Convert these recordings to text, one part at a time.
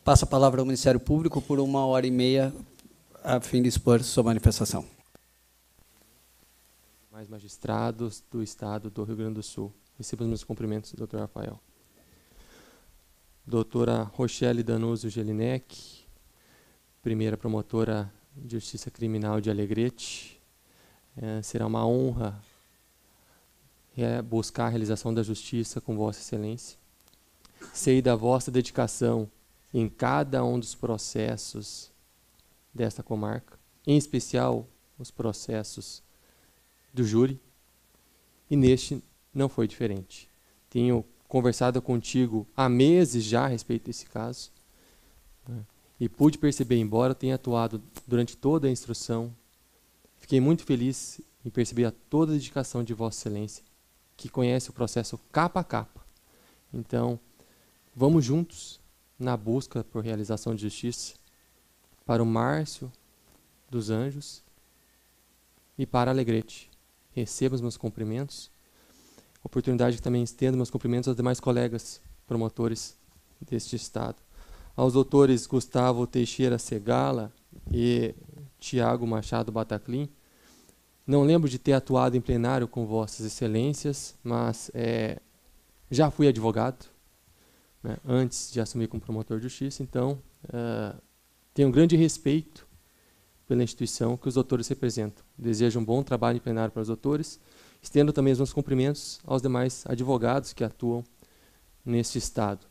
Passa a palavra ao Ministério Público por 1h30, a fim de expor sua manifestação. Mais magistrados do Estado do Rio Grande do Sul. Receba os meus cumprimentos, doutor Rafael. Doutora Rochelle Danuzio Gelinek, primeira promotora de Justiça Criminal de Alegrete. Será uma honra buscar a realização da justiça com Vossa Excelência. Sei da vossa dedicação em cada um dos processos desta comarca, em especial os processos do júri, e neste não foi diferente. Tenho conversado contigo há meses já a respeito desse caso, né, e pude perceber, embora eu tenha atuado durante toda a instrução, fiquei muito feliz em perceber toda a dedicação de Vossa Excelência, que conhece o processo capa a capa. Então, vamos juntos na busca por realização de justiça para o Márcio dos Anjos e para Alegrete. Receba os meus cumprimentos. Oportunidade que também estendo meus cumprimentos aos demais colegas promotores deste Estado. Aos doutores Gustavo Teixeira Segala e Tiago Machado Bataclin. Não lembro de ter atuado em plenário com Vossas Excelências, mas já fui advogado, né, antes de assumir como promotor de justiça, então tenho um grande respeito pela instituição que os doutores representam. Desejo um bom trabalho em plenário para os doutores. Estendo também os meus cumprimentos aos demais advogados que atuam neste Estado.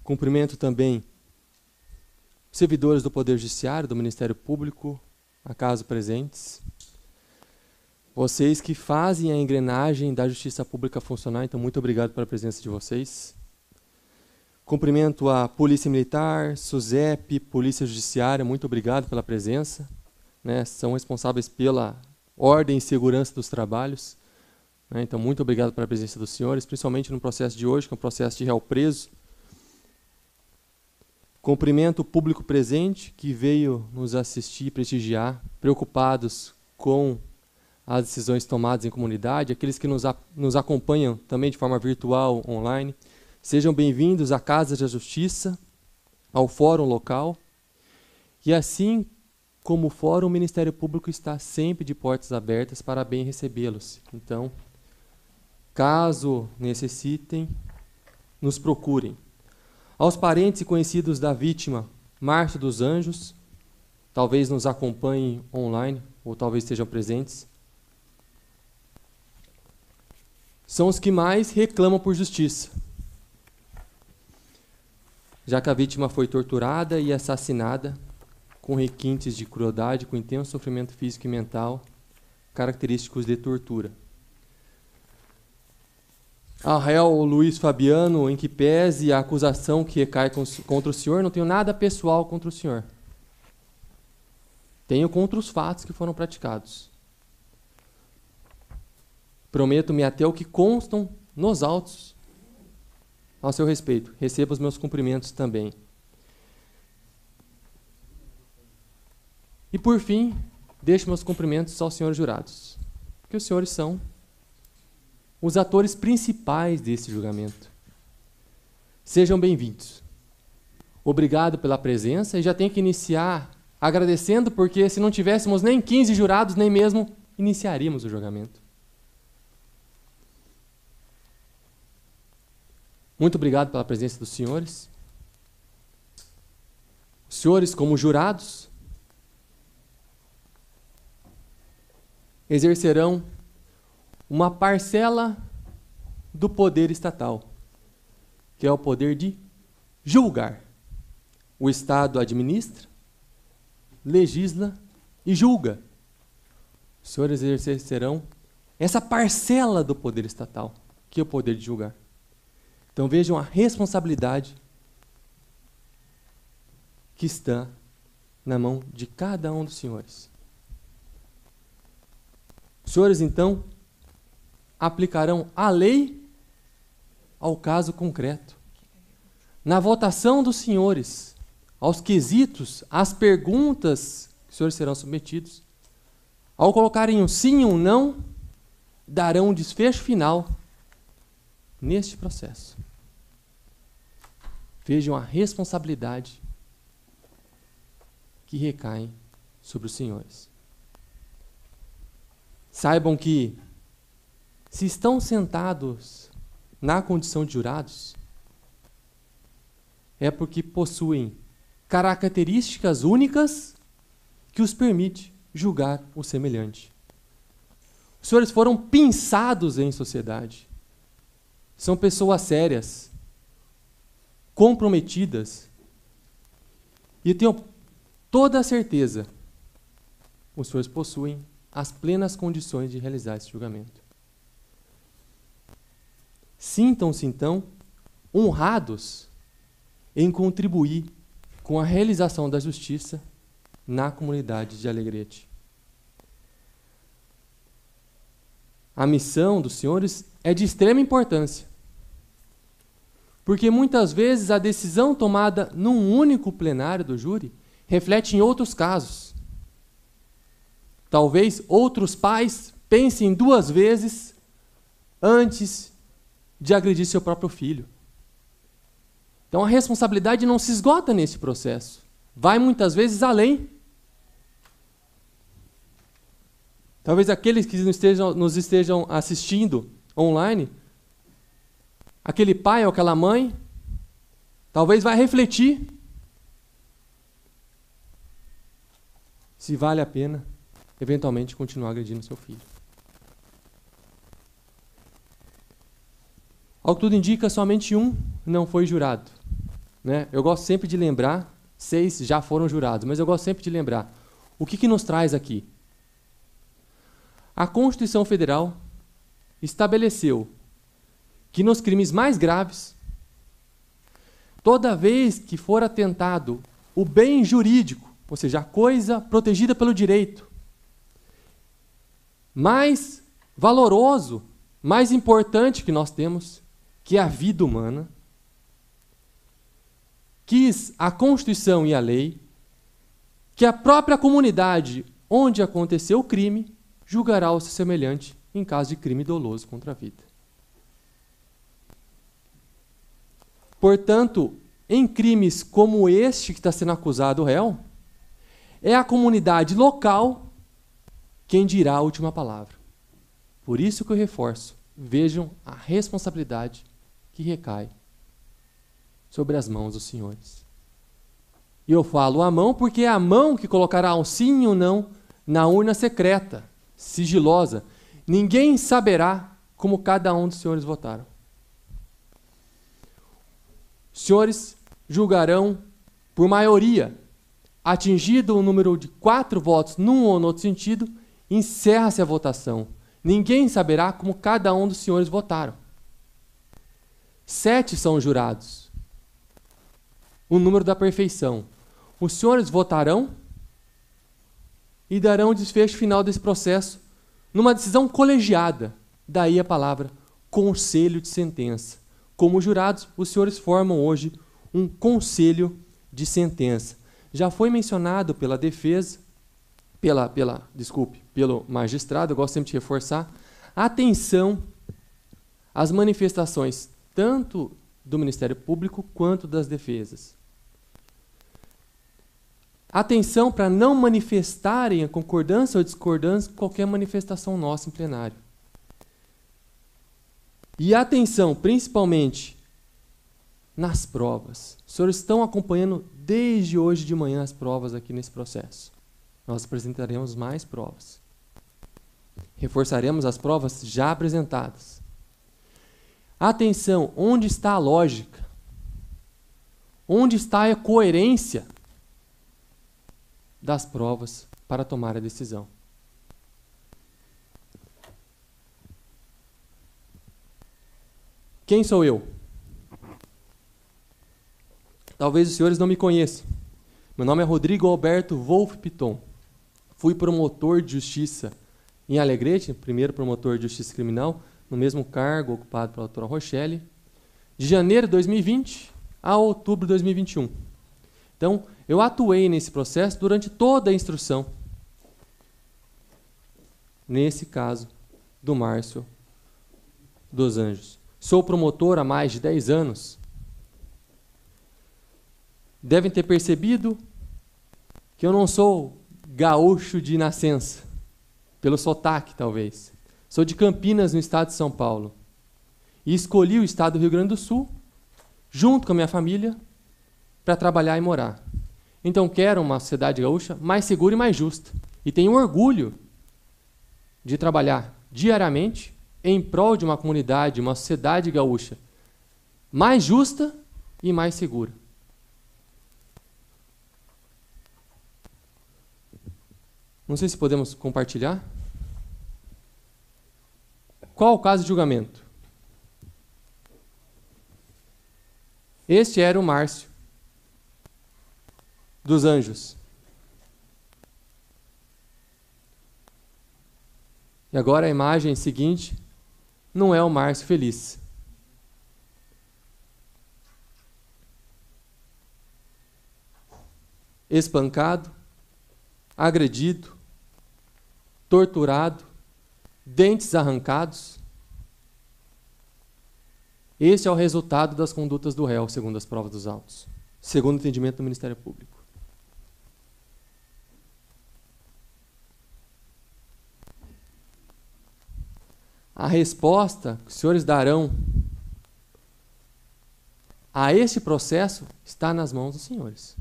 Cumprimento também os servidores do Poder Judiciário, do Ministério Público, acaso presentes. Vocês que fazem a engrenagem da Justiça Pública funcionar, então muito obrigado pela presença de vocês. Cumprimento a Polícia Militar, SUSEP, Polícia Judiciária, muito obrigado pela presença, né, são responsáveis pela ordem e segurança dos trabalhos, né, então muito obrigado pela presença dos senhores, principalmente no processo de hoje, que é um processo de réu preso. Cumprimento o público presente, que veio nos assistir e prestigiar, preocupados com as decisões tomadas em comunidade, aqueles que nos acompanham também de forma virtual, online. Sejam bem-vindos à Casa da Justiça, ao Fórum Local. E assim como o Fórum, o Ministério Público está sempre de portas abertas para bem recebê-los. Então, caso necessitem, nos procurem. Aos parentes e conhecidos da vítima, Márcio dos Anjos, talvez nos acompanhem online, ou talvez estejam presentes, são os que mais reclamam por justiça, já que a vítima foi torturada e assassinada com requintes de crueldade, com intenso sofrimento físico e mental, característicos de tortura. Ao réu Luiz Fabiano, em que pese a acusação que recai contra o senhor, não tenho nada pessoal contra o senhor. Tenho contra os fatos que foram praticados. Prometo-me até o que constam nos autos ao seu respeito. Receba os meus cumprimentos também. E, por fim, deixo meus cumprimentos aos senhores jurados, porque os senhores são os atores principais desse julgamento. Sejam bem-vindos. Obrigado pela presença e já tenho que iniciar agradecendo, porque se não tivéssemos nem 15 jurados, nem mesmo iniciaríamos o julgamento. Muito obrigado pela presença dos senhores. Os senhores, como jurados, exercerão uma parcela do poder estatal, que é o poder de julgar. O Estado administra, legisla e julga. Os senhores exercerão essa parcela do poder estatal, que é o poder de julgar. Então vejam a responsabilidade que está na mão de cada um dos senhores. Os senhores, então, aplicarão a lei ao caso concreto. Na votação dos senhores, aos quesitos, às perguntas que os senhores serão submetidos, ao colocarem um sim ou um não, darão um desfecho final neste processo. Vejam a responsabilidade que recai sobre os senhores. Saibam que, se estão sentados na condição de jurados, é porque possuem características únicas que os permite julgar o semelhante. Os senhores foram pinçados em sociedade. São pessoas sérias, comprometidas, e eu tenho toda a certeza, os senhores possuem as plenas condições de realizar esse julgamento. Sintam-se, então, honrados em contribuir com a realização da justiça na comunidade de Alegrete. A missão dos senhores é de extrema importância, porque muitas vezes a decisão tomada num único plenário do júri reflete em outros casos. Talvez outros pais pensem 2 vezes antes de agredir seu próprio filho. Então a responsabilidade não se esgota nesse processo. Vai muitas vezes além. Talvez aqueles que nos estejam assistindo online, aquele pai ou aquela mãe, talvez vai refletir se vale a pena, eventualmente, continuar agredindo seu filho. Ao que tudo indica, somente um não foi jurado. Né? Eu gosto sempre de lembrar, 6 já foram jurados, mas eu gosto sempre de lembrar o que nos traz aqui. A Constituição Federal estabeleceu que nos crimes mais graves, toda vez que for atentado o bem jurídico, ou seja, a coisa protegida pelo direito, mais valoroso, mais importante que nós temos, que é a vida humana, quis a Constituição e a lei que a própria comunidade onde aconteceu o crime julgará o seu semelhante em caso de crime doloso contra a vida. Portanto, em crimes como este que está sendo acusado o réu, é a comunidade local quem dirá a última palavra. Por isso que eu reforço, vejam a responsabilidade que recai sobre as mãos dos senhores. E eu falo a mão porque é a mão que colocará um sim ou não na urna secreta, sigilosa. Ninguém saberá como cada um dos senhores votaram. Os senhores julgarão por maioria. Atingido o número de 4 votos num ou no outro sentido, encerra-se a votação. Ninguém saberá como cada um dos senhores votaram. 7 são jurados. O número da perfeição. Os senhores votarão e darão o desfecho final desse processo numa decisão colegiada. Daí a palavra conselho de sentença. Como jurados, os senhores formam hoje um conselho de sentença. Já foi mencionado pela defesa, pelo magistrado, eu gosto sempre de reforçar, atenção às manifestações tanto do Ministério Público quanto das defesas. Atenção para não manifestarem a concordância ou discordância com qualquer manifestação nossa em plenário. E atenção, principalmente, nas provas. Os senhores estão acompanhando desde hoje de manhã as provas aqui nesse processo. Nós apresentaremos mais provas. Reforçaremos as provas já apresentadas. Atenção, onde está a lógica? Onde está a coerência das provas para tomar a decisão? Quem sou eu? Talvez os senhores não me conheçam. Meu nome é Rodrigo Alberto Wolff Piton. Fui promotor de justiça em Alegrete, primeiro promotor de justiça criminal, no mesmo cargo ocupado pela doutora Rochelle, de janeiro de 2020 a outubro de 2021. Então, eu atuei nesse processo durante toda a instrução. Nesse caso, do Márcio dos Anjos. Sou promotor há mais de 10 anos. devem ter percebido que eu não sou gaúcho de nascença, pelo sotaque, talvez. Sou de Campinas, no estado de São Paulo. E escolhi o estado do Rio Grande do Sul, junto com a minha família, para trabalhar e morar. Então, quero uma sociedade gaúcha mais segura e mais justa. E tenho orgulho de trabalhar diariamente em prol de uma comunidade, uma sociedade gaúcha mais justa e mais segura. Não sei se podemos compartilhar. Qual o caso de julgamento? Este era o Márcio dos Anjos. E agora a imagem seguinte não é o Márcio feliz. Espancado, agredido, torturado, dentes arrancados. Esse é o resultado das condutas do réu, segundo as provas dos autos, segundo o entendimento do Ministério Público. A resposta que os senhores darão a este processo está nas mãos dos senhores.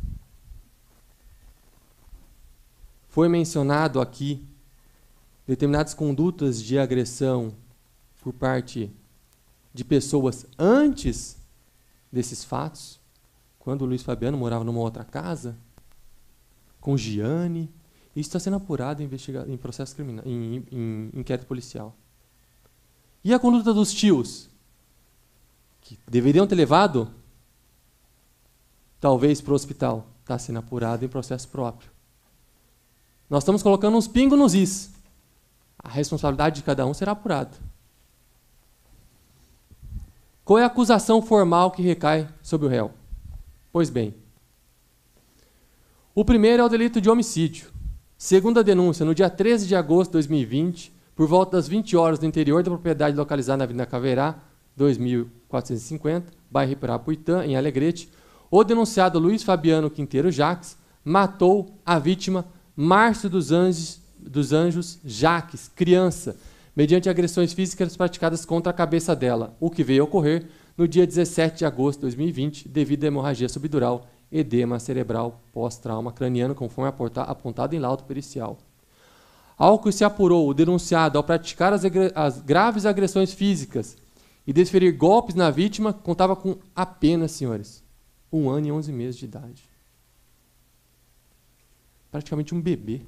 Foi mencionado aqui determinadas condutas de agressão por parte de pessoas antes desses fatos, quando o Luiz Fabiano morava numa outra casa, com Giane. Isso está sendo apurado em processo criminal, em inquérito policial. E a conduta dos tios, que deveriam ter levado, talvez, para o hospital, está sendo apurado em processo próprio. Nós estamos colocando uns pingos nos is. A responsabilidade de cada um será apurada. Qual é a acusação formal que recai sobre o réu? Pois bem, o primeiro é o delito de homicídio. Segundo a denúncia, no dia 13 de agosto de 2020, por volta das 20 horas, no interior da propriedade localizada na Avenida Caverá, 2450, bairro Ipirapuitã, em Alegrete, o denunciado Luiz Fabiano Quinteiro Jaques matou a vítima Márcio dos Anjos Jaques, criança, mediante agressões físicas praticadas contra a cabeça dela, o que veio a ocorrer no dia 17 de agosto de 2020, devido a hemorragia subdural, edema cerebral pós-trauma craniano, conforme apontado em laudo pericial. Ao que se apurou, o denunciado, ao praticar as graves agressões físicas e desferir golpes na vítima, contava com apenas, senhores, 1 ano e 11 meses de idade. Praticamente um bebê.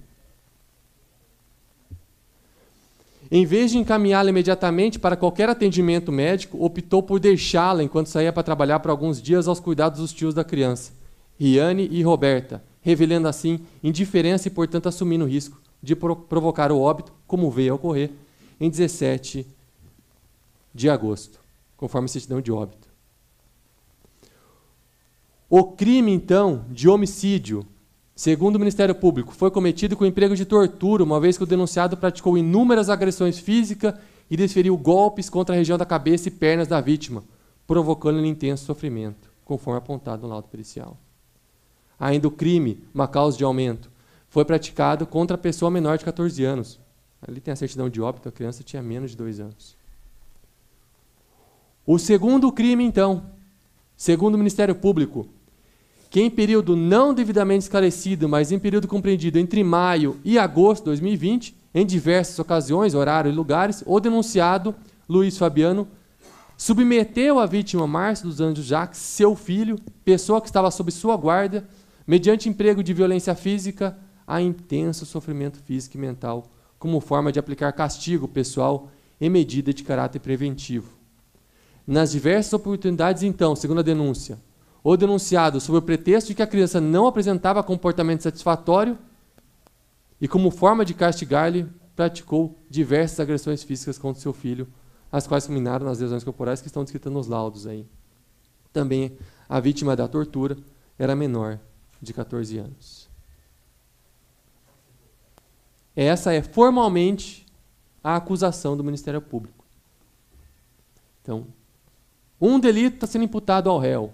Em vez de encaminhá-la imediatamente para qualquer atendimento médico, optou por deixá-la, enquanto saía para trabalhar por alguns dias, aos cuidados dos tios da criança, Riane e Roberta, revelando assim indiferença e, portanto, assumindo o risco de provocar o óbito, como veio a ocorrer em 17 de agosto, conforme a certidão de óbito. O crime, então, de homicídio, segundo o Ministério Público, foi cometido com emprego de tortura, uma vez que o denunciado praticou inúmeras agressões físicas e desferiu golpes contra a região da cabeça e pernas da vítima, provocando-lhe intenso sofrimento, conforme apontado no laudo pericial. Ainda o crime, uma causa de aumento, foi praticado contra a pessoa menor de 14 anos. Ali tem a certidão de óbito, a criança tinha menos de 2 anos. O segundo crime, então, segundo o Ministério Público, que em período não devidamente esclarecido, mas em período compreendido entre maio e agosto de 2020, em diversas ocasiões, horário e lugares, o denunciado, Luiz Fabiano, submeteu a vítima Márcio dos Anjos Jaques, seu filho, pessoa que estava sob sua guarda, mediante emprego de violência física, a intenso sofrimento físico e mental, como forma de aplicar castigo pessoal em medida de caráter preventivo. Nas diversas oportunidades, então, segundo a denúncia, o denunciado, sob o pretexto de que a criança não apresentava comportamento satisfatório e como forma de castigar-lhe, praticou diversas agressões físicas contra seu filho, as quais culminaram nas lesões corporais que estão descritas nos laudos aí. Também a vítima da tortura era menor de 14 anos. Essa é formalmente a acusação do Ministério Público. Então, um delito está sendo imputado ao réu,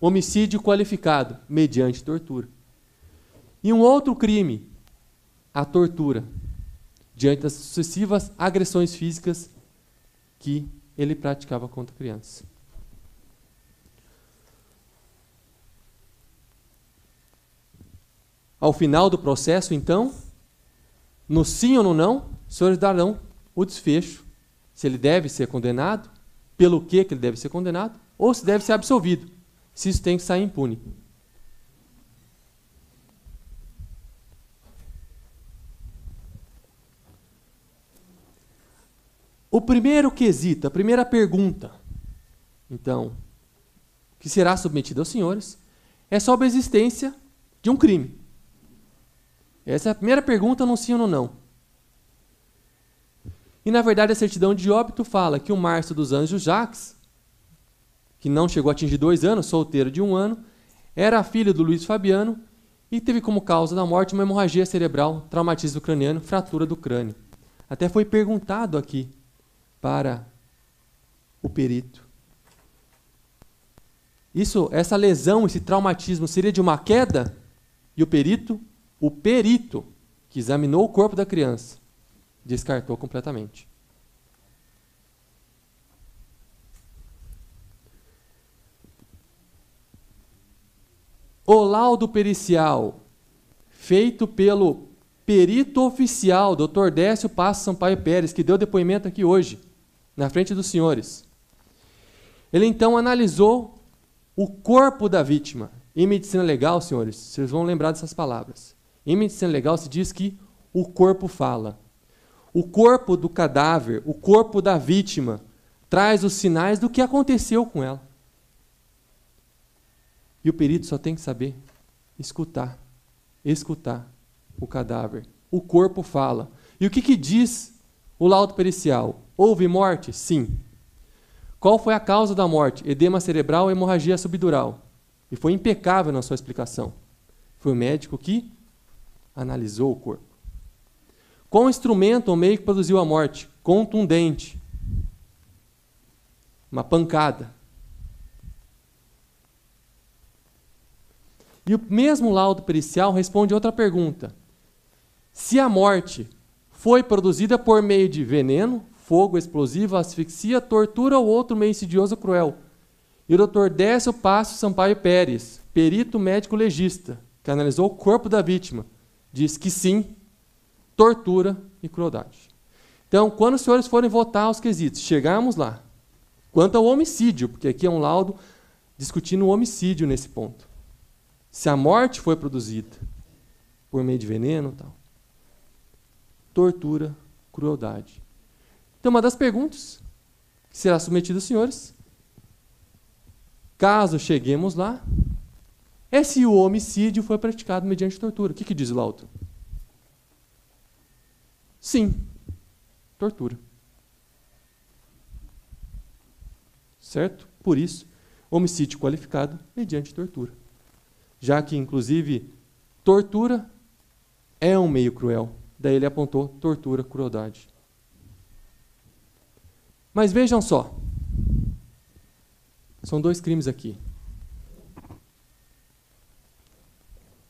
homicídio qualificado, mediante tortura. E um outro crime, a tortura, diante das sucessivas agressões físicas que ele praticava contra a criança. Ao final do processo, então, no sim ou no não, os senhores darão o desfecho, se ele deve ser condenado, pelo que ele deve ser condenado, ou se deve ser absolvido, se isso tem que sair impune. O primeiro quesito, a primeira pergunta, então, que será submetida aos senhores, é sobre a existência de um crime. Essa é a primeira pergunta, no sim ou no não. E, na verdade, a certidão de óbito fala que o Márcio dos Anjos Jacques, que não chegou a atingir 2 anos, solteiro de 1 ano, era filho do Luiz Fabiano e teve como causa da morte uma hemorragia cerebral, traumatismo craniano, fratura do crânio. Até foi perguntado aqui para o perito. Essa lesão, esse traumatismo, seria de uma queda? E o perito que examinou o corpo da criança, descartou completamente. O laudo pericial, feito pelo perito oficial, Dr. Décio Passos Sampaio Pérez, que deu depoimento aqui hoje, na frente dos senhores. Ele então analisou o corpo da vítima. Em medicina legal, senhores, vocês vão lembrar dessas palavras. Em medicina legal se diz que o corpo fala. O corpo do cadáver, o corpo da vítima, traz os sinais do que aconteceu com ela. E o perito só tem que saber escutar o cadáver. O corpo fala. E o que diz o laudo pericial? Houve morte? Sim. Qual foi a causa da morte? Edema cerebral e hemorragia subdural. E foi impecável na sua explicação. Foi o médico que analisou o corpo. Qual instrumento ou meio que produziu a morte? Contundente. Uma pancada. E o mesmo laudo pericial responde outra pergunta. Se a morte foi produzida por meio de veneno, fogo explosivo, asfixia, tortura ou outro meio insidioso ou cruel. E o Dr. Décio Passos Sampaio Pérez, perito médico legista, que analisou o corpo da vítima, diz que sim, tortura e crueldade. Então, quando os senhores forem votar os quesitos, chegarmos lá. Quanto ao homicídio, porque aqui é um laudo discutindo o homicídio nesse ponto. Se a morte foi produzida por meio de veneno, tal, tortura, crueldade. Então, uma das perguntas que será submetida aos senhores, caso cheguemos lá, é se o homicídio foi praticado mediante tortura. O que diz o laudo? Sim, tortura. Certo? Por isso, homicídio qualificado mediante tortura. Já que, inclusive, tortura é um meio cruel. Daí ele apontou tortura, crueldade. Mas vejam só. São 2 crimes aqui.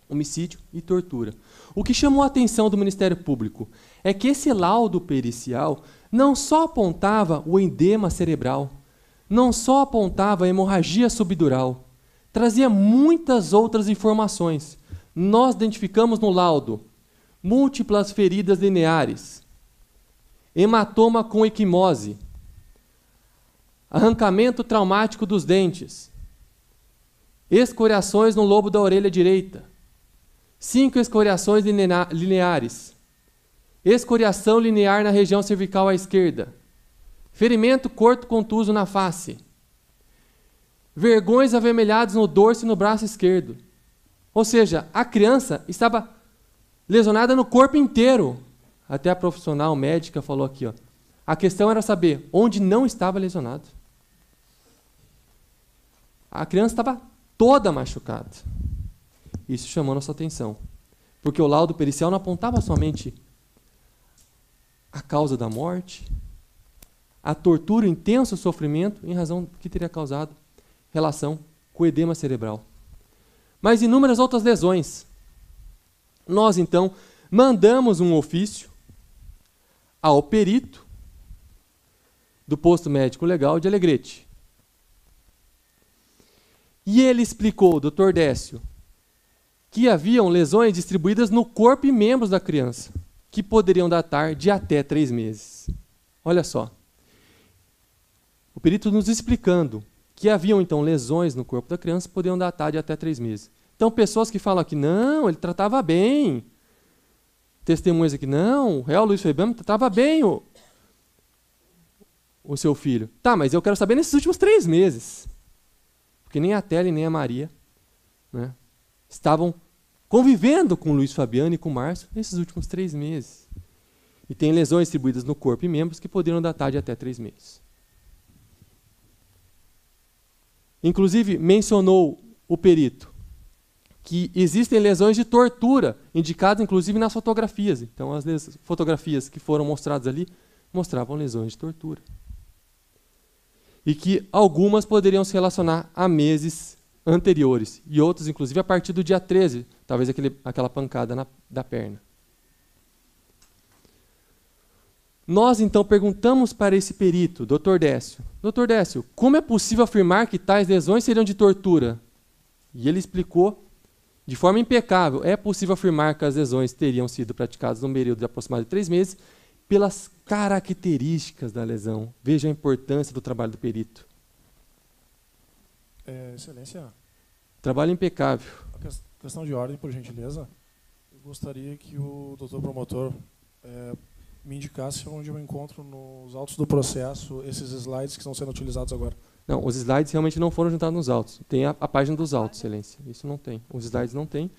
Homicídio e tortura. O que chamou a atenção do Ministério Público é que esse laudo pericial não só apontava o edema cerebral, não só apontava a hemorragia subdural, trazia muitas outras informações. Nós identificamos no laudo múltiplas feridas lineares, hematoma com equimose, arrancamento traumático dos dentes, escoriações no lobo da orelha direita, 5 escoriações lineares, escoriação linear na região cervical à esquerda, ferimento corto contuso na face, vergões avermelhados no dorso e no braço esquerdo. Ou seja, a criança estava lesionada no corpo inteiro. Até a profissional médica falou aqui, ó. A questão era saber onde não estava lesionado. A criança estava toda machucada. Isso chamou nossa atenção. Porque o laudo pericial não apontava somente a causa da morte, a tortura, o intenso sofrimento, em razão do que teria causado relação com edema cerebral. Mas inúmeras outras lesões. Nós, então, mandamos um ofício ao perito do posto médico legal de Alegrete. E ele explicou, Dr. Décio, que haviam lesões distribuídas no corpo e membros da criança, que poderiam datar de até 3 meses. Olha só. O perito nos explicando que haviam, então, lesões no corpo da criança que poderiam datar de até 3 meses. Então, pessoas que falam aqui, não, ele tratava bem. Testemunhas aqui, não, o réu Luiz Fabiano tratava bem o seu filho. Tá, mas eu quero saber nesses últimos 3 meses. Porque nem a Tele nem a Maria, né, estavam convivendo com o Luiz Fabiano e com o Márcio nesses últimos 3 meses. E tem lesões distribuídas no corpo e membros que poderiam datar de até 3 meses. Inclusive, mencionou o perito que existem lesões de tortura, indicadas inclusive nas fotografias. Então, as fotografias que foram mostradas ali mostravam lesões de tortura. E que algumas poderiam se relacionar a meses anteriores, e outras, inclusive, a partir do dia 13, talvez aquela pancada da perna. Nós, então, perguntamos para esse perito, Dr. Décio, Dr. Décio, como é possível afirmar que tais lesões seriam de tortura? E ele explicou de forma impecável, é possível afirmar que as lesões teriam sido praticadas num período de aproximadamente 3 meses pelas características da lesão. Veja a importância do trabalho do perito. Excelência. Trabalho impecável. A questão de ordem, por gentileza. Eu gostaria que o doutor promotor me indicasse onde eu encontro nos autos do processo esses slides que estão sendo utilizados agora. Não, os slides realmente não foram juntados nos autos. Tem a página dos autos, excelência. Isso não tem. Os slides não tem.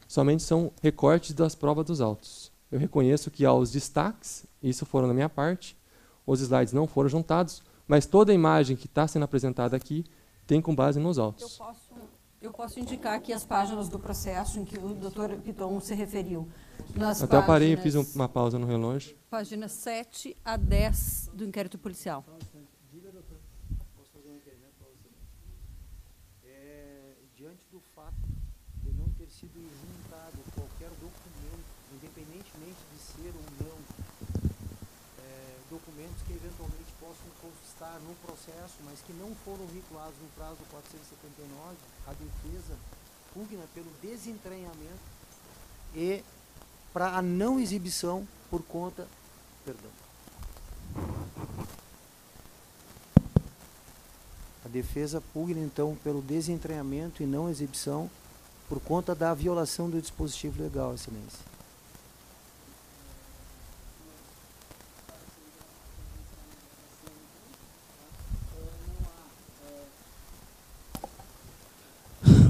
Somente são recortes das provas dos autos. Eu reconheço que há os destaques, isso foram da minha parte. Os slides não foram juntados, mas toda a imagem que está sendo apresentada aqui tem com base nos autos. Eu posso indicar aqui as páginas do processo em que o doutor Piton se referiu. Até eu parei e fiz uma pausa no relógio. Páginas 7 a 10 do inquérito policial. Diante do fato de não ter sido juntado qualquer documento, independentemente de ser ou não, documentos que eventualmente possam constar no processo, mas que não foram vinculados no prazo do 479, a defesa pugna pelo desentranhamento e para a não exibição por conta... Perdão. A defesa pugna, então, pelo desentranhamento e não exibição por conta da violação do dispositivo legal, excelência.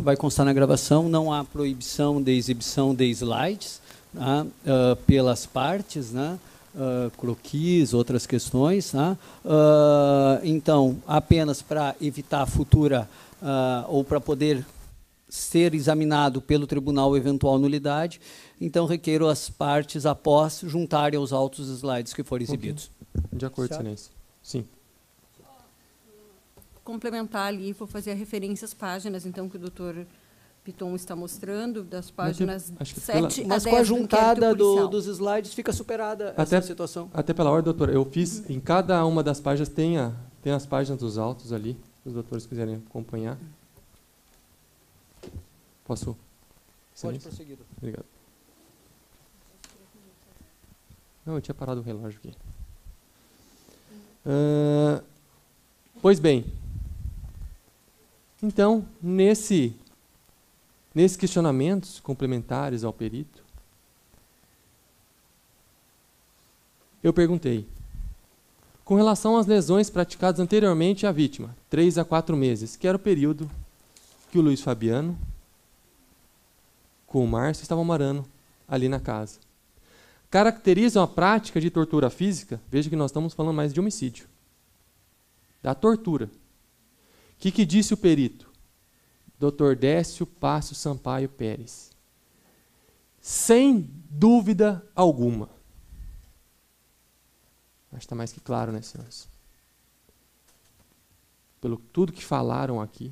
Vai constar na gravação, não há proibição de exibição de slides, tá, pelas partes, né? Croquis, outras questões, tá? Então, apenas para evitar futura ou para poder ser examinado pelo tribunal eventual nulidade, então requeiro as partes após juntarem aos autos os slides que forem exibidos. De acordo, excelência. Sim. Complementar ali, vou fazer a referência às páginas, então, que o doutor Piton está mostrando, das páginas 7 a 10 mas com a juntada do inquérito dos slides fica superada até, essa situação. Até pela ordem, doutor, eu fiz, em cada uma das páginas tem as páginas dos autos ali, se os doutores quiserem acompanhar. Posso? Pode prosseguir. Obrigado. Não, eu tinha parado o relógio aqui. Pois bem, então, nesses questionamentos complementares ao perito, eu perguntei, com relação às lesões praticadas anteriormente à vítima, 3 a 4 meses, que era o período que o Luiz Fabiano com o Márcio estavam morando ali na casa, caracterizam a prática de tortura física, veja que nós estamos falando mais de homicídio, da tortura. O que disse o perito? Dr. Décio Pássio Sampaio Pérez. Sem dúvida alguma. Acho que está mais que claro, né, senhores? Pelo tudo que falaram aqui,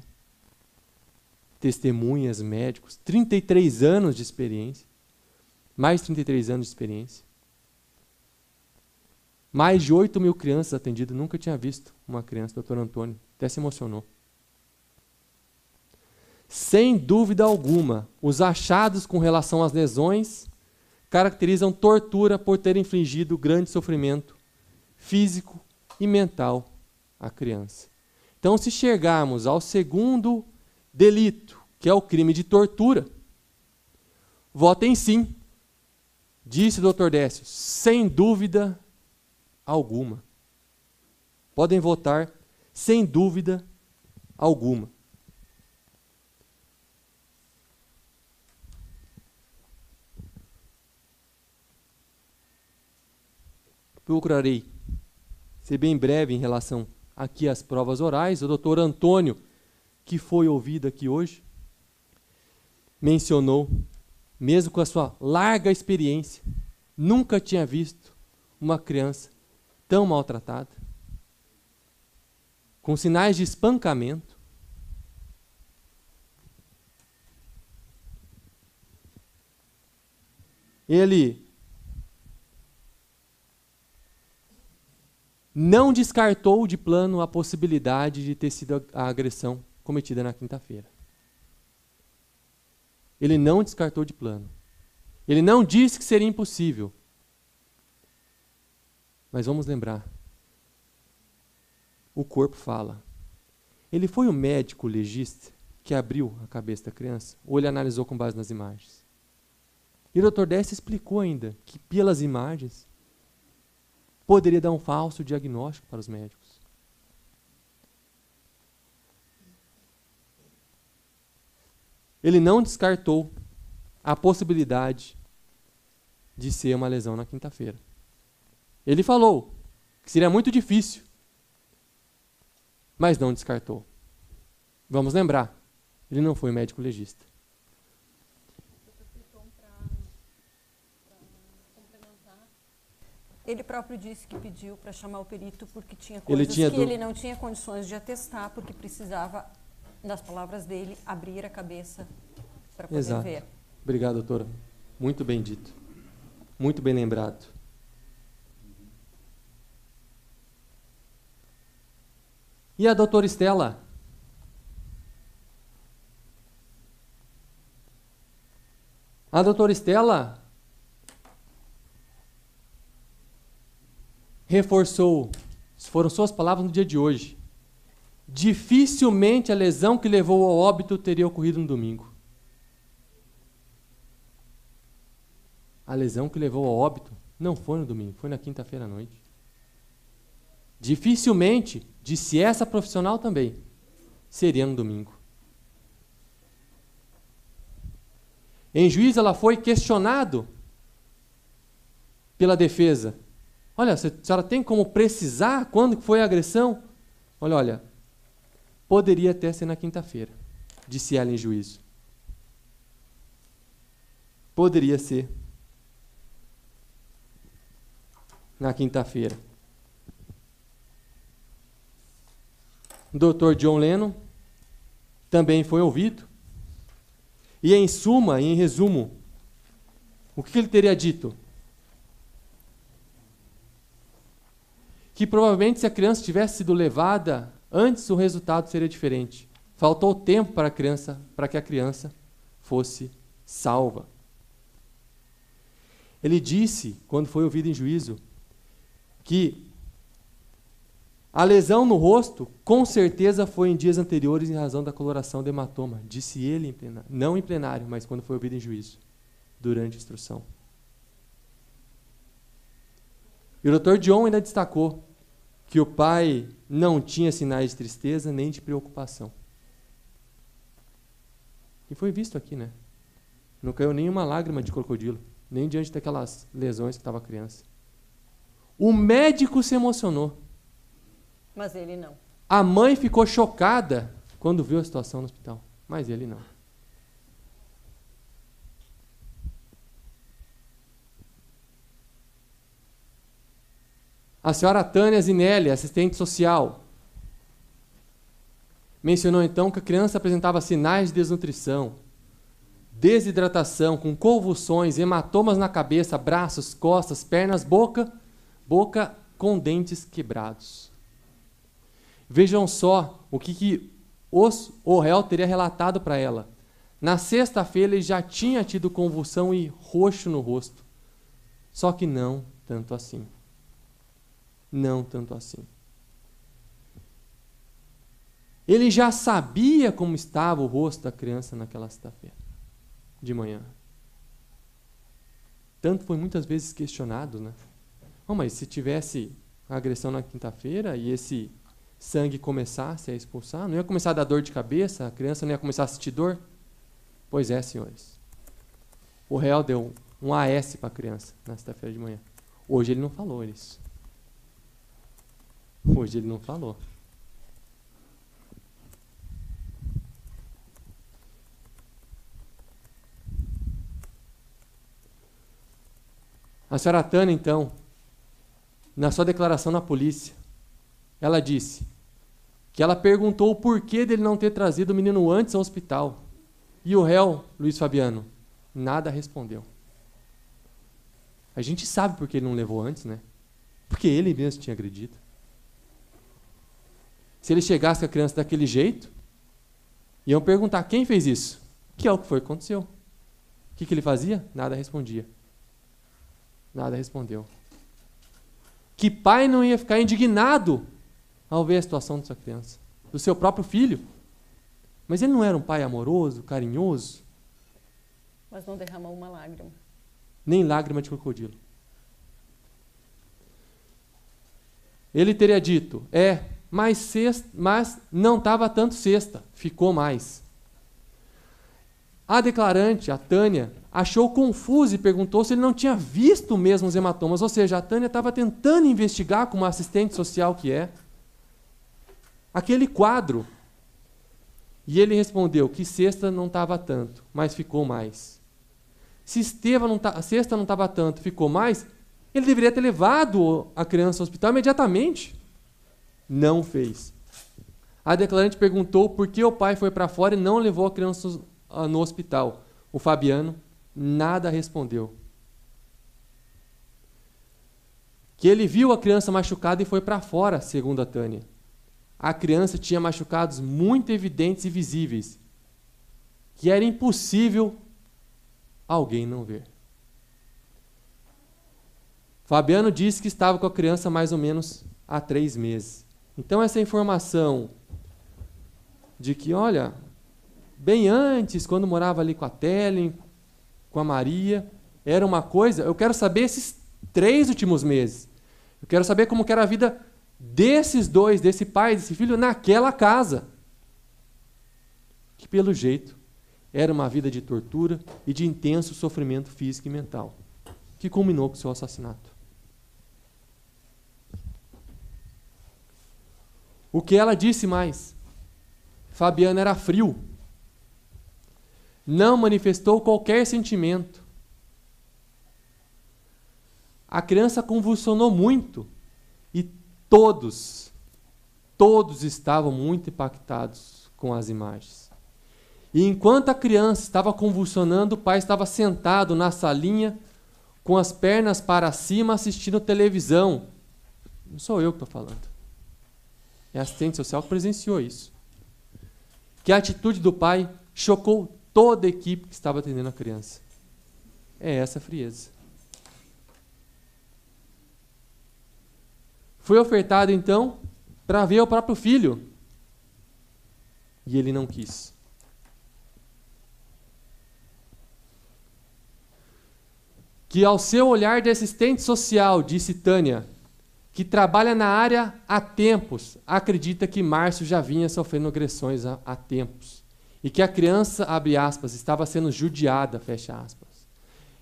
testemunhas, médicos, 33 anos de experiência, mais de 33 anos de experiência. Mais de 8.000 crianças atendidas, nunca tinha visto uma criança, doutor Antônio, até se emocionou. Sem dúvida alguma, os achados com relação às lesões caracterizam tortura por ter infligido grande sofrimento físico e mental à criança. Então, se chegarmos ao segundo delito, que é o crime de tortura, votem sim, disse o doutor Décio, sem dúvida alguma. Podem votar sem dúvida alguma. Procurarei ser bem breve em relação aqui às provas orais. O doutor Antônio, que foi ouvido aqui hoje, mencionou, mesmo com a sua larga experiência, nunca tinha visto uma criança tão maltratada, com sinais de espancamento. Ele não descartou de plano a possibilidade de ter sido a agressão cometida na quinta-feira. Ele não descartou de plano. Ele não disse que seria impossível. Mas vamos lembrar. O corpo fala. Ele foi o médico legista que abriu a cabeça da criança? Ou ele analisou com base nas imagens? E o Dr. Décio explicou ainda que pelas imagens poderia dar um falso diagnóstico para os médicos. Ele não descartou a possibilidade de ser uma lesão na quinta-feira. Ele falou que seria muito difícil, mas não descartou. Vamos lembrar, ele não foi médico legista. Ele próprio disse que pediu para chamar o perito porque tinha coisas que ele não tinha condições de atestar, porque precisava, nas palavras dele, abrir a cabeça para poder ver. Obrigado, doutora. Muito bem dito. Muito bem lembrado. E a doutora Estela? A doutora Estela reforçou, foram suas palavras no dia de hoje, dificilmente a lesão que levou ao óbito teria ocorrido no domingo. A lesão que levou ao óbito não foi no domingo, foi na quinta-feira à noite. Dificilmente, disse essa profissional também, seria no domingo. Em juízo, ela foi questionado pela defesa. Olha, a senhora tem como precisar quando foi a agressão? Olha, poderia até ser na quinta-feira, disse ela em juízo. Poderia ser na quinta-feira. O Dr. John Lennon também foi ouvido. E em suma, em resumo, o que ele teria dito? Que provavelmente se a criança tivesse sido levada antes, o resultado seria diferente. Faltou tempo para que a criança fosse salva. Ele disse, quando foi ouvido em juízo, que a lesão no rosto, com certeza, foi em dias anteriores em razão da coloração do hematoma. Disse ele em plenário, não em plenário, mas quando foi ouvido em juízo, durante a instrução. E o Dr. John ainda destacou que o pai não tinha sinais de tristeza nem de preocupação. E foi visto aqui, né? Não caiu nenhuma lágrima de crocodilo, nem diante daquelas lesões que estava a criança. O médico se emocionou. Mas ele não. A mãe ficou chocada quando viu a situação no hospital, mas ele não. A senhora Tânia Zinelli, assistente social, mencionou então que a criança apresentava sinais de desnutrição, desidratação, com convulsões, hematomas na cabeça, braços, costas, pernas, boca com dentes quebrados. Vejam só o que o réu teria relatado para ela. Na sexta-feira ele já tinha tido convulsão e roxo no rosto. Só que não tanto assim. Não tanto assim. Ele já sabia como estava o rosto da criança naquela sexta-feira, de manhã. Tanto foi muitas vezes questionado, né? Oh, mas se tivesse agressão na quinta-feira e esse sangue começasse a expulsar, não ia começar a dar dor de cabeça? A criança não ia começar a sentir dor? Pois é, senhores. O réu deu um AS para a criança na sexta-feira de manhã. Hoje ele não falou isso. Hoje ele não falou. A senhora Tânia, então, na sua declaração na polícia, ela disse que ela perguntou o porquê dele não ter trazido o menino antes ao hospital. E o réu, Luiz Fabiano, nada respondeu. A gente sabe por que ele não levou antes, né? Porque ele mesmo tinha agredido. Se ele chegasse com a criança daquele jeito, iam perguntar quem fez isso, que é o que foi que aconteceu. O que ele fazia? Nada respondia. Nada respondeu. Que pai não ia ficar indignado ao ver a situação dessa criança, do seu próprio filho? Mas ele não era um pai amoroso, carinhoso? Mas não derramou uma lágrima. Nem lágrima de crocodilo. Ele teria dito, mas não estava tanto sexta, ficou mais. A declarante, a Tânia, achou confuso e perguntou se ele não tinha visto mesmo os hematomas. Ou seja, a Tânia estava tentando investigar, como assistente social que é, aquele quadro. E ele respondeu que sexta não estava tanto, mas ficou mais. Se sexta não estava tanto, ficou mais, ele deveria ter levado a criança ao hospital imediatamente. Não fez. A declarante perguntou por que o pai foi para fora e não levou a criança no hospital. O Fabiano nada respondeu. Que ele viu a criança machucada e foi para fora, segundo a Tânia. A criança tinha machucados muito evidentes e visíveis, que era impossível alguém não ver. Fabiano disse que estava com a criança mais ou menos há 3 meses. Então essa informação de que, olha, bem antes, quando morava ali com a Telen, com a Maria, era uma coisa, eu quero saber esses 3 últimos meses. Eu quero saber como que era a vida desses dois, desse pai, desse filho, naquela casa. Que, pelo jeito, era uma vida de tortura e de intenso sofrimento físico e mental, que culminou com o seu assassinato. O que ela disse mais? Fabiano era frio. Não manifestou qualquer sentimento. A criança convulsionou muito e todos estavam muito impactados com as imagens. E enquanto a criança estava convulsionando, o pai estava sentado na salinha com as pernas para cima assistindo televisão. Não sou eu que estou falando. É a assistente social que presenciou isso. Que a atitude do pai chocou toda a equipe que estava atendendo a criança. É essa a frieza. Foi ofertado, então, para ver o próprio filho. E ele não quis. Que ao seu olhar de assistente social, disse Tânia, que trabalha na área há tempos, acredita que Márcio já vinha sofrendo agressões há tempos. E que a criança, abre aspas, estava sendo judiada, fecha aspas.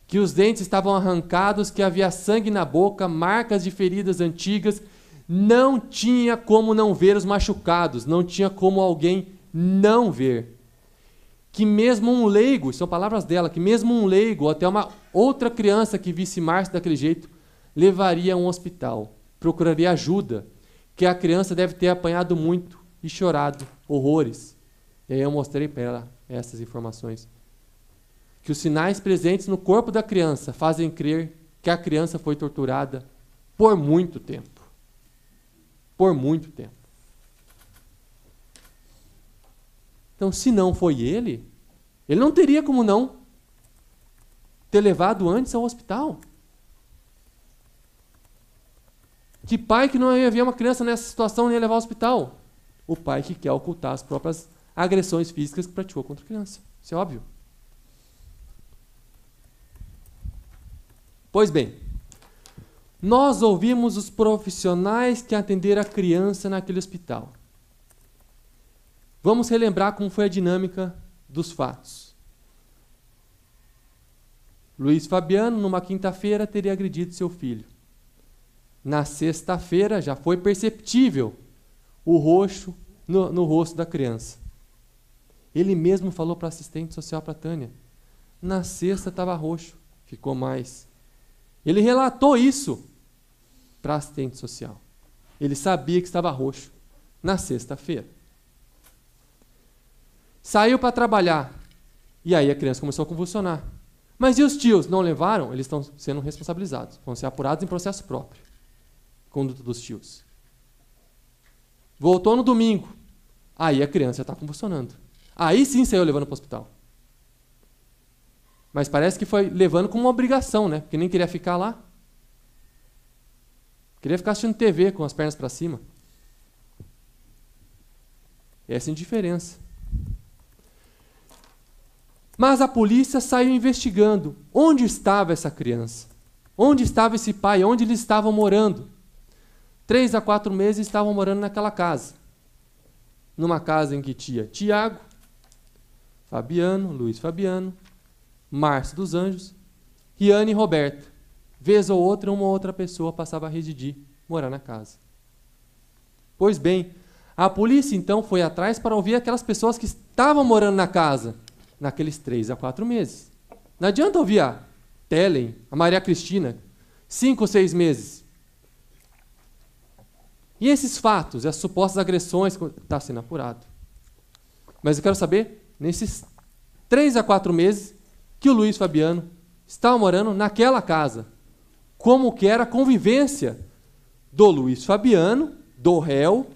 Que os dentes estavam arrancados, que havia sangue na boca, marcas de feridas antigas. Não tinha como não ver os machucados, não tinha como alguém não ver. Que mesmo um leigo, são palavras dela, que mesmo um leigo, ou até uma outra criança que visse Márcio daquele jeito, levaria a um hospital, procuraria ajuda, que a criança deve ter apanhado muito e chorado horrores. E aí eu mostrei para ela essas informações. Que os sinais presentes no corpo da criança fazem crer que a criança foi torturada por muito tempo. Por muito tempo. Então, se não foi ele não teria como não ter levado antes ao hospital. Que pai que não ia ver uma criança nessa situação nem ia levar ao hospital? O pai que quer ocultar as próprias agressões físicas que praticou contra a criança. Isso é óbvio. Pois bem, nós ouvimos os profissionais que atenderam a criança naquele hospital. Vamos relembrar como foi a dinâmica dos fatos. Luiz Fabiano, numa quinta-feira, teria agredido seu filho. Na sexta-feira, já foi perceptível o roxo no rosto da criança. Ele mesmo falou para a assistente social, para a Tânia. Na sexta estava roxo, ficou mais. Ele relatou isso para a assistente social. Ele sabia que estava roxo na sexta-feira. Saiu para trabalhar. E aí a criança começou a convulsionar. Mas e os tios? Não levaram? Eles estão sendo responsabilizados. Vão ser apurados em processo próprio. Conduta dos tios. Voltou no domingo. Aí a criança já está convulsionando. Aí sim saiu levando para o hospital. Mas parece que foi levando como uma obrigação, né? Porque nem queria ficar lá. Queria ficar assistindo TV com as pernas para cima. Essa é a indiferença. Mas a polícia saiu investigando onde estava essa criança. Onde estava esse pai? Onde eles estavam morando? 3 a 4 meses estavam morando naquela casa. Numa casa em que tinha Tiago, Fabiano, Luiz Fabiano, Márcio dos Anjos, Riane e Roberta. Vez ou outra, uma outra pessoa passava a residir, morar na casa. Pois bem, a polícia então foi atrás para ouvir aquelas pessoas que estavam morando na casa naqueles 3 a 4 meses. Não adianta ouvir a Telen, a Maria Cristina, 5 ou 6 meses. E esses fatos, as supostas agressões, está sendo apurado. Mas eu quero saber, nesses 3 a 4 meses, que o Luiz Fabiano estava morando naquela casa, como que era a convivência do Luiz Fabiano, do réu,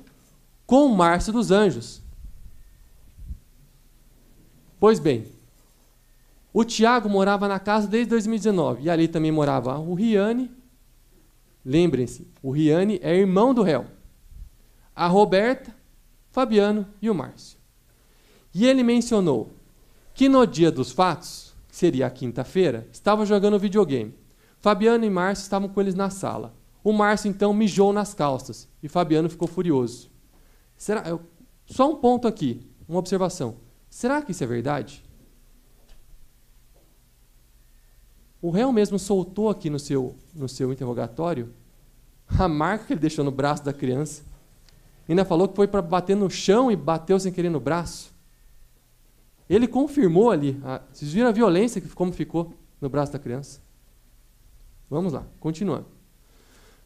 com o Márcio dos Anjos. Pois bem, o Tiago morava na casa desde 2019, e ali também morava o Riane. Lembrem-se, o Riane é irmão do réu. A Roberta, Fabiano e o Márcio. E ele mencionou que no dia dos fatos, que seria a quinta-feira, estava jogando videogame. Fabiano e Márcio estavam com eles na sala. O Márcio, então, mijou nas calças, e Fabiano ficou furioso. Só um ponto aqui, uma observação. Será que isso é verdade? O réu mesmo soltou aqui no seu interrogatório a marca que ele deixou no braço da criança. Ainda falou que foi para bater no chão e bateu sem querer no braço. Ele confirmou ali. Vocês viram a violência, como ficou no braço da criança? Vamos lá, continuando.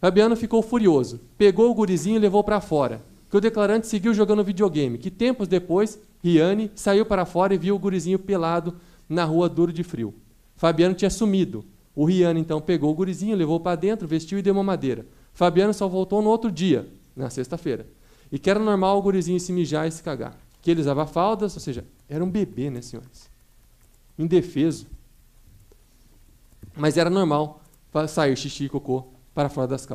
Fabiano ficou furioso. Pegou o gurizinho e levou para fora. Que o declarante seguiu jogando videogame. Que tempos depois, Riane saiu para fora e viu o gurizinho pelado na rua duro de frio. Fabiano tinha sumido. O Riane, então, pegou o gurizinho, levou para dentro, vestiu e deu uma madeira. Fabiano só voltou no outro dia, na sexta-feira. E que era normal o gurizinho se mijar e se cagar. Que ele usava fraldas, ou seja, era um bebê, né, senhores? Indefeso. Mas era normal sair xixi e cocô para fora das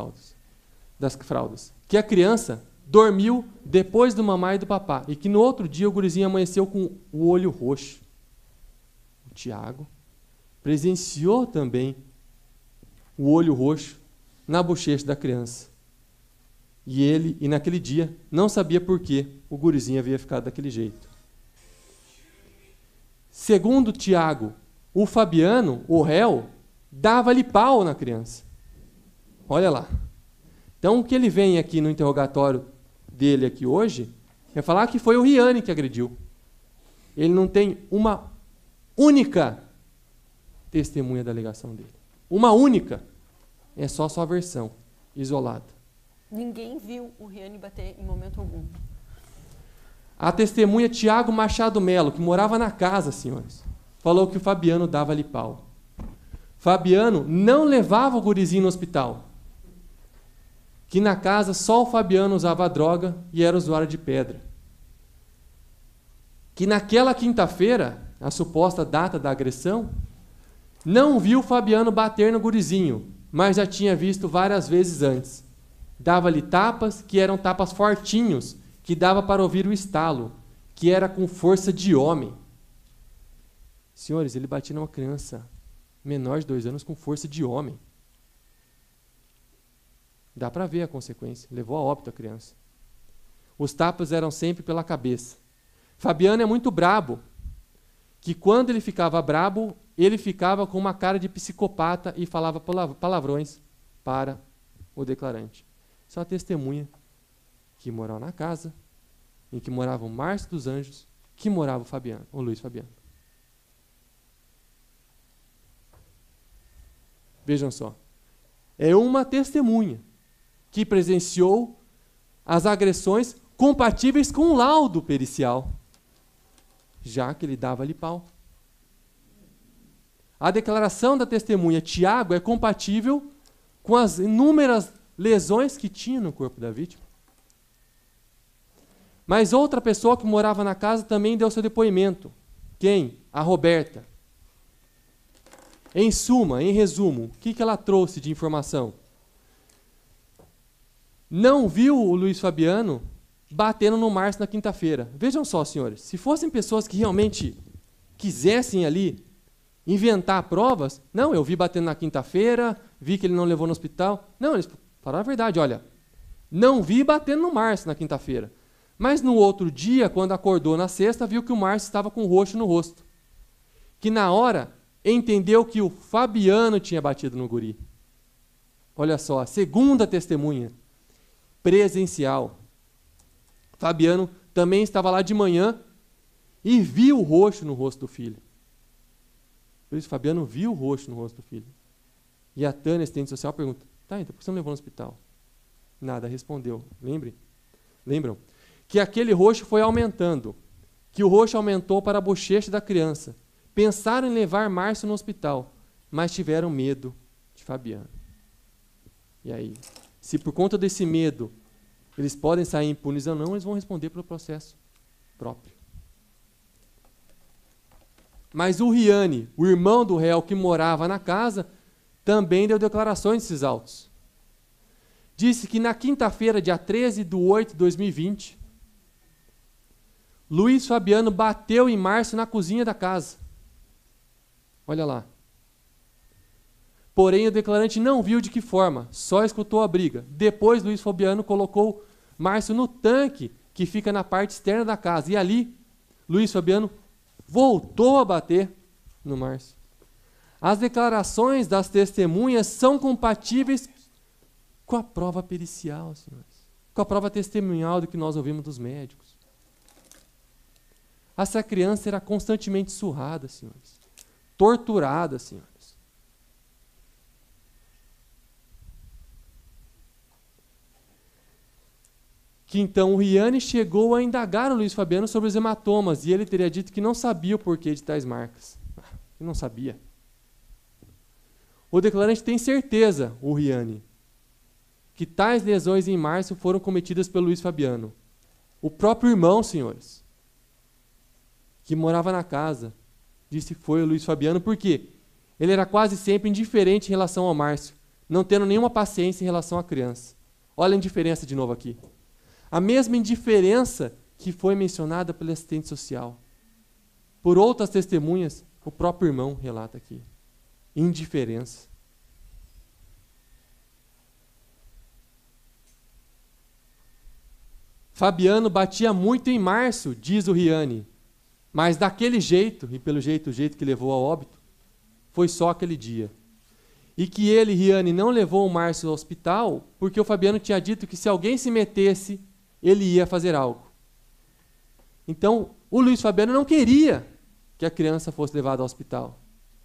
fraldas. Que a criança dormiu depois do mamar e do papá. E que no outro dia o gurizinho amanheceu com o olho roxo. O Tiago presenciou também o olho roxo na bochecha da criança. E naquele dia, não sabia por que o gurizinho havia ficado daquele jeito. Segundo Tiago, o Fabiano, o réu, dava-lhe pau na criança. Olha lá. Então, o que ele vem aqui no interrogatório dele aqui hoje é falar que foi o Riane que agrediu. Ele não tem uma única testemunha da alegação dele. Uma única. É só sua versão, isolada. Ninguém viu o Riane bater em momento algum. A testemunha Tiago Machado Melo, que morava na casa, senhores, falou que o Fabiano dava-lhe pau. Fabiano não levava o gurizinho no hospital. Que na casa só o Fabiano usava droga e era usuário de pedra. Que naquela quinta-feira, a suposta data da agressão, não viu o Fabiano bater no gurizinho, mas já tinha visto várias vezes antes. Dava-lhe tapas, que eram tapas fortinhos, que dava para ouvir o estalo, que era com força de homem. Senhores, ele batia numa criança menor de 2 anos com força de homem. Dá para ver a consequência. Levou a óbito a criança. Os tapas eram sempre pela cabeça. Fabiano é muito brabo, que quando ele ficava brabo, ele ficava com uma cara de psicopata e falava palavrões para o declarante. Só a testemunha que morava na casa, em que morava o Márcio dos Anjos, que morava o Luiz Fabiano. Vejam só. É uma testemunha que presenciou as agressões compatíveis com o laudo pericial, já que ele dava-lhe pau. A declaração da testemunha Tiago é compatível com as inúmeras lesões que tinha no corpo da vítima. Mas outra pessoa que morava na casa também deu seu depoimento. Quem? A Roberta. Em suma, em resumo, o que ela trouxe de informação? Não viu o Luiz Fabiano batendo no Márcio na quinta-feira. Vejam só, senhores, se fossem pessoas que realmente quisessem ali inventar provas, não, eu vi batendo na quinta-feira, vi que ele não levou no hospital. Não, eles falaram a verdade, olha, não vi batendo no Márcio na quinta-feira. Mas no outro dia, quando acordou na sexta, viu que o Márcio estava com roxo no rosto. Que na hora entendeu que o Fabiano tinha batido no guri. Olha só, a segunda testemunha presencial. Fabiano também estava lá de manhã e viu o roxo no rosto do filho. Por isso, Fabiano viu o roxo no rosto do filho. E a Tânia, assistente social, pergunta, tá, então por que você não levou no hospital? Nada, respondeu. Lembram? Que aquele roxo foi aumentando. Que o roxo aumentou para a bochecha da criança. Pensaram em levar Márcio no hospital, mas tiveram medo de Fabiano. E aí, se por conta desse medo eles podem sair impunes ou não, eles vão responder pelo processo próprio. Mas o Riane, o irmão do réu que morava na casa, também deu declarações desses autos. Disse que na quinta-feira, dia 13/8/2020, Luiz Fabiano bateu em Márcio na cozinha da casa. Olha lá. Porém, o declarante não viu de que forma, só escutou a briga. Depois, Luiz Fabiano colocou Márcio no tanque que fica na parte externa da casa. E ali, Luiz Fabiano voltou a bater no Márcio. As declarações das testemunhas são compatíveis com a prova pericial, senhores. Com a prova testemunhal do que nós ouvimos dos médicos. Essa criança era constantemente surrada, senhores. Torturada, senhores. Que então o Riane chegou a indagar o Luiz Fabiano sobre os hematomas, e ele teria dito que não sabia o porquê de tais marcas. Ele não sabia. O declarante tem certeza, o Riane, que tais lesões em Márcio foram cometidas pelo Luiz Fabiano. O próprio irmão, senhores, que morava na casa, disse que foi o Luiz Fabiano, porque ele era quase sempre indiferente em relação ao Márcio, não tendo nenhuma paciência em relação à criança. Olha a indiferença de novo aqui. A mesma indiferença que foi mencionada pelo assistente social. Por outras testemunhas, o próprio irmão relata aqui. Indiferença. Fabiano batia muito em Márcio, diz o Riane, mas daquele jeito, e pelo jeito, o jeito que levou ao óbito, foi só aquele dia. E que ele, Riane, não levou o Márcio ao hospital porque o Fabiano tinha dito que se alguém se metesse, ele ia fazer algo. Então, o Luiz Fabiano não queria que a criança fosse levada ao hospital.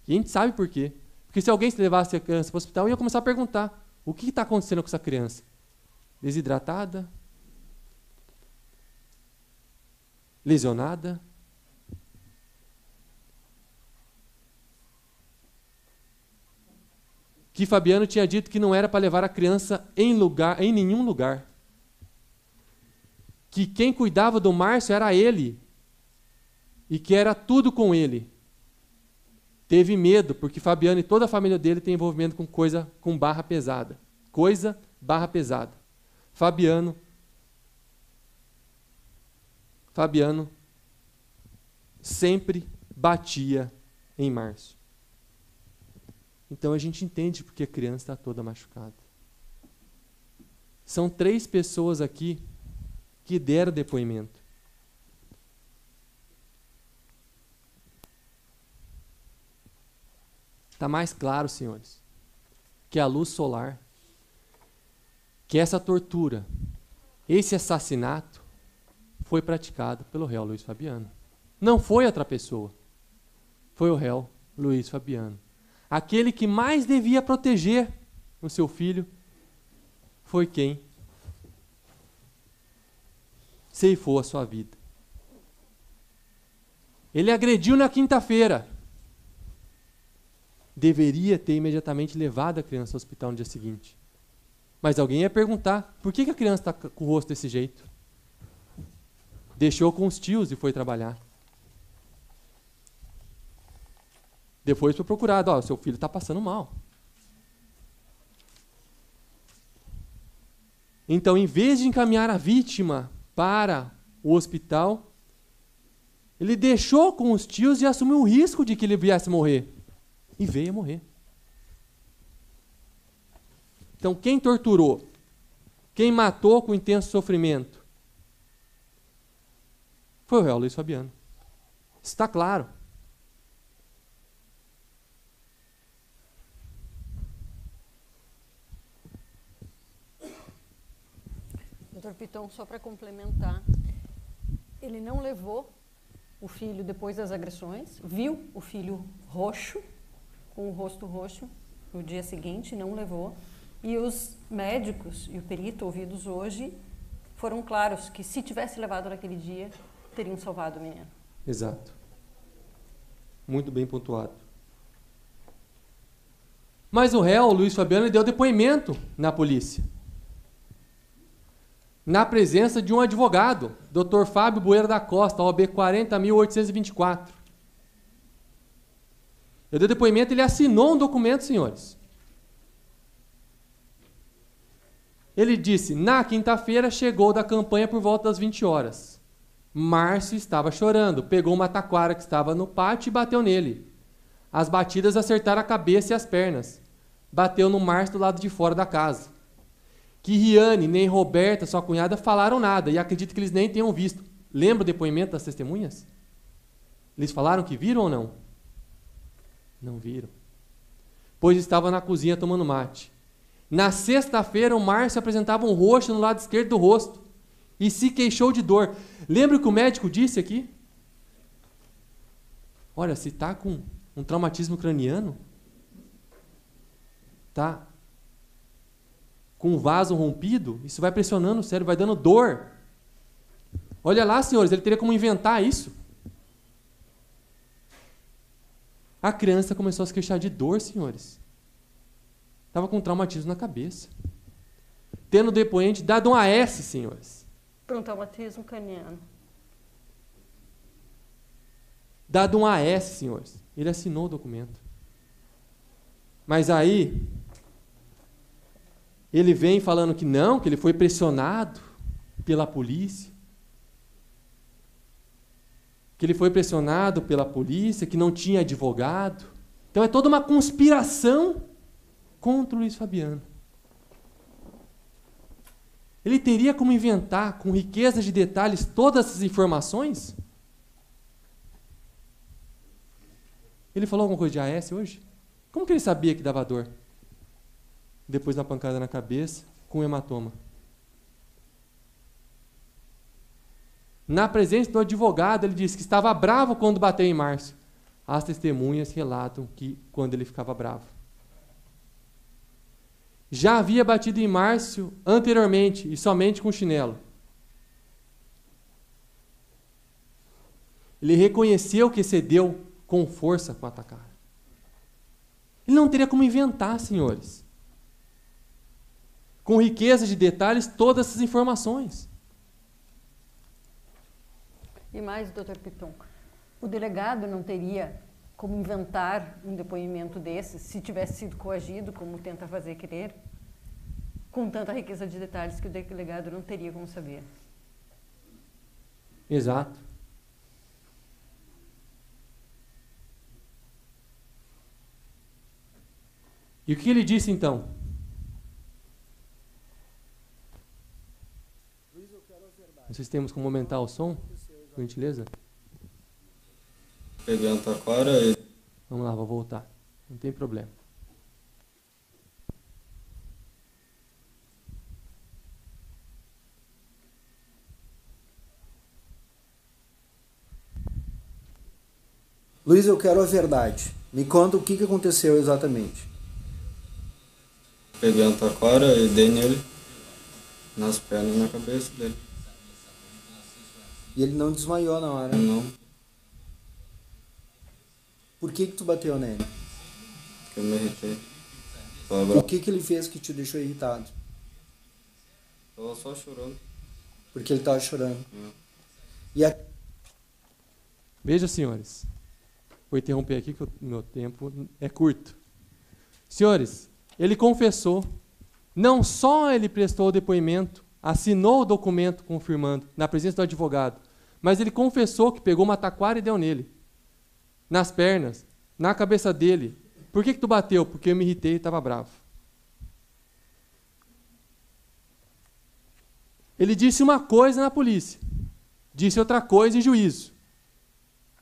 E a gente sabe por quê. Porque se alguém se levasse a criança para o hospital, ia começar a perguntar, o que está acontecendo com essa criança? Desidratada? lesionada. Que Fabiano tinha dito que não era para levar a criança em nenhum lugar. Que quem cuidava do Márcio era ele. E que era tudo com ele. Teve medo, porque Fabiano e toda a família dele tem envolvimento com coisa com barra pesada. Coisa, barra pesada. Fabiano sempre batia em Márcio. Então a gente entende porque a criança está toda machucada. São 3 pessoas aqui que deram depoimento. Está mais claro, senhores, que a luz solar, que essa tortura, esse assassinato, foi praticado pelo réu Luiz Fabiano. Não foi outra pessoa. Foi o réu Luiz Fabiano. Aquele que mais devia proteger o seu filho foi quem ceifou a sua vida. Ele agrediu na quinta-feira. Deveria ter imediatamente levado a criança ao hospital no dia seguinte. Mas alguém ia perguntar, por que a criança está com o rosto desse jeito? Deixou com os tios e foi trabalhar. Depois foi procurado, ó, seu filho está passando mal. Então, em vez de encaminhar a vítima para o hospital, ele deixou com os tios e assumiu o risco de que ele viesse morrer. E veio a morrer. Então, quem torturou? Quem matou com intenso sofrimento? Foi o réu Luiz Fabiano. Está claro. Doutor Piton, só para complementar, ele não levou o filho depois das agressões, viu o filho roxo, com o rosto roxo, no dia seguinte, não levou. E os médicos e o perito ouvidos hoje foram claros que se tivesse levado naquele dia, teriam salvado o menino. Exato. Muito bem pontuado. Mas o réu, Luiz Fabiano, deu depoimento na polícia. Na presença de um advogado, Dr. Fábio Bueira da Costa, OAB 40.824. Eu dei depoimento, ele assinou um documento, senhores. Ele disse, na quinta-feira chegou da campanha por volta das 20 horas. Márcio estava chorando, pegou uma taquara que estava no pátio e bateu nele. As batidas acertaram a cabeça e as pernas. Bateu no Márcio do lado de fora da casa. Que Riane nem Roberta, sua cunhada, falaram nada, e acredito que eles nem tenham visto. Lembra o depoimento das testemunhas? Eles falaram que viram ou não? Não viram. Pois estava na cozinha tomando mate. Na sexta-feira, o Márcio apresentava um roxo no lado esquerdo do rosto e se queixou de dor. Lembra o que o médico disse aqui? Olha, se está com um traumatismo craniano, tá com um vaso rompido, isso vai pressionando o cérebro, vai dando dor. Olha lá, senhores, ele teria como inventar isso. A criança começou a se queixar de dor, senhores. Estava com um traumatismo na cabeça. Tendo o depoente dado um AS, senhores. Por um traumatismo craniano. Dado um AS, senhores. Ele assinou o documento. Mas aí, ele vem falando que não, que ele foi pressionado pela polícia. Que ele foi pressionado pela polícia, que não tinha advogado. Então é toda uma conspiração contra o Luiz Fabiano. Ele teria como inventar, com riqueza de detalhes, todas essas informações? Ele falou alguma coisa de AS hoje? Como que ele sabia que dava dor? Depois da pancada na cabeça, com hematoma. Na presença do advogado, ele disse que estava bravo quando bateu em Márcio. As testemunhas relatam que quando ele ficava bravo. Já havia batido em Márcio anteriormente e somente com chinelo. Ele reconheceu que excedeu com força com atacar. Ele não teria como inventar, senhores, com riqueza de detalhes, todas essas informações. E mais, doutor Piton, o delegado não teria como inventar um depoimento desse se tivesse sido coagido, como tenta fazer querer, com tanta riqueza de detalhes que o delegado não teria como saber. Exato. E o que ele disse então? Não sei se temos como aumentar o som, por gentileza. Peguei a taquara e... Vamos lá, vou voltar. Não tem problema. Luiz, eu quero a verdade. Me conta o que aconteceu exatamente. Peguei a taquara e dei nele, nas pernas e na cabeça dele. E ele não desmaiou na hora? Não, Por que tu bateu nele? porque eu me irritei. Tava O bravo. que ele fez que te deixou irritado? Tava só chorando. Porque ele estava chorando. É. E a... Veja, senhores. Vou interromper aqui que o meu tempo é curto. Senhores, ele confessou. Não só ele prestou o depoimento, assinou o documento confirmando, na presença do advogado, mas ele confessou que pegou uma taquara e deu nele. Nas pernas, na cabeça dele. Por que tu bateu? Porque eu me irritei e estava bravo. Ele disse uma coisa na polícia, disse outra coisa em juízo.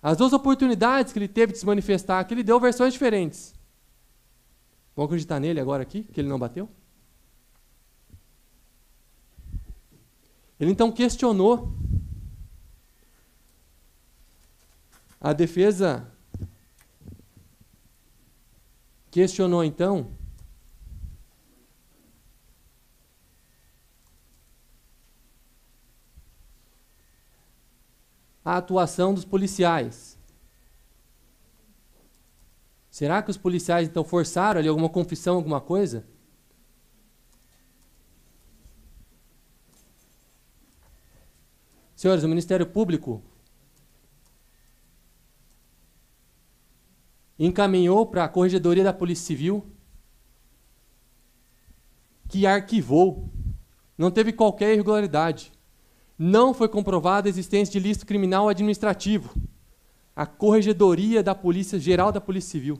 As duas oportunidades que ele teve de se manifestar, que ele deu versões diferentes. Vamos acreditar nele agora aqui, que ele não bateu? Ele então questionou. A defesa questionou então a atuação dos policiais. Será que os policiais então forçaram ali alguma confissão, alguma coisa? Senhores, o Ministério Público encaminhou para a Corregedoria da Polícia Civil, que arquivou. Não teve qualquer irregularidade. Não foi comprovada a existência de ilícito criminal administrativo. A Corregedoria da Polícia Geral da Polícia Civil.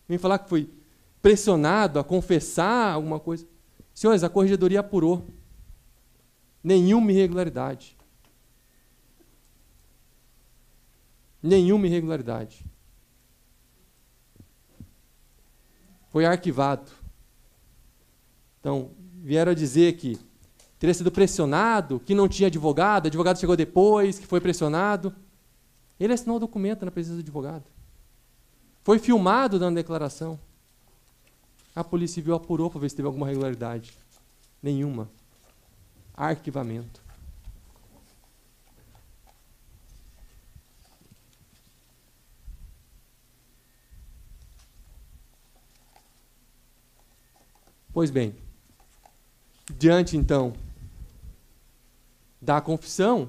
Vem falar que foi pressionado a confessar alguma coisa. Senhores, a Corregedoria apurou. Nenhuma irregularidade. Nenhuma irregularidade. Foi arquivado. Então, vieram a dizer que teria sido pressionado, que não tinha advogado, o advogado chegou depois, que foi pressionado. Ele assinou o documento na presença do advogado. Foi filmado dando declaração. A Polícia Civil apurou para ver se teve alguma irregularidade. Nenhuma. Arquivamento. Pois bem, diante então da confissão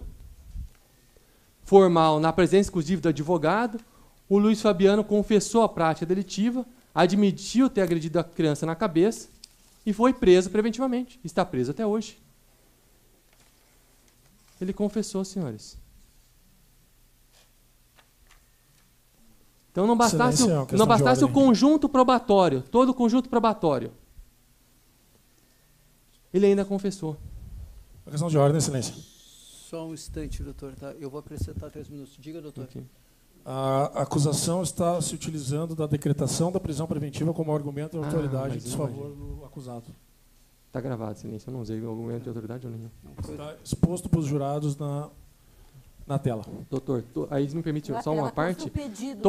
formal na presença exclusiva do advogado, o Luiz Fabiano confessou a prática delitiva, admitiu ter agredido a criança na cabeça e foi preso preventivamente. Está preso até hoje. Ele confessou, senhores. Então não bastasse o conjunto probatório, todo o conjunto probatório. Ele ainda confessou. A questão de ordem, excelência. Só um instante, doutor. Tá? Eu vou acrescentar 3 minutos. Diga, doutor. Okay. A acusação está se utilizando da decretação da prisão preventiva como argumento de autoridade em desfavor do acusado. Está gravado, excelência. Eu não usei o argumento de autoridade ou nenhum. Está exposto para os jurados na tela. Doutor, aí me permite só uma parte. Pedido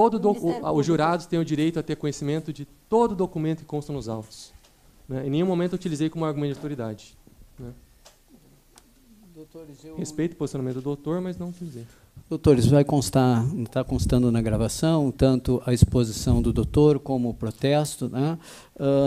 Os jurados têm o direito a ter conhecimento de todo documento que consta nos autos. Né? Em nenhum momento eu utilizei como argumento de autoridade. Né? Doutores, Respeito o posicionamento do doutor, mas não utilizei. Doutores, vai constar, está constando na gravação, tanto a exposição do doutor como o protesto, né?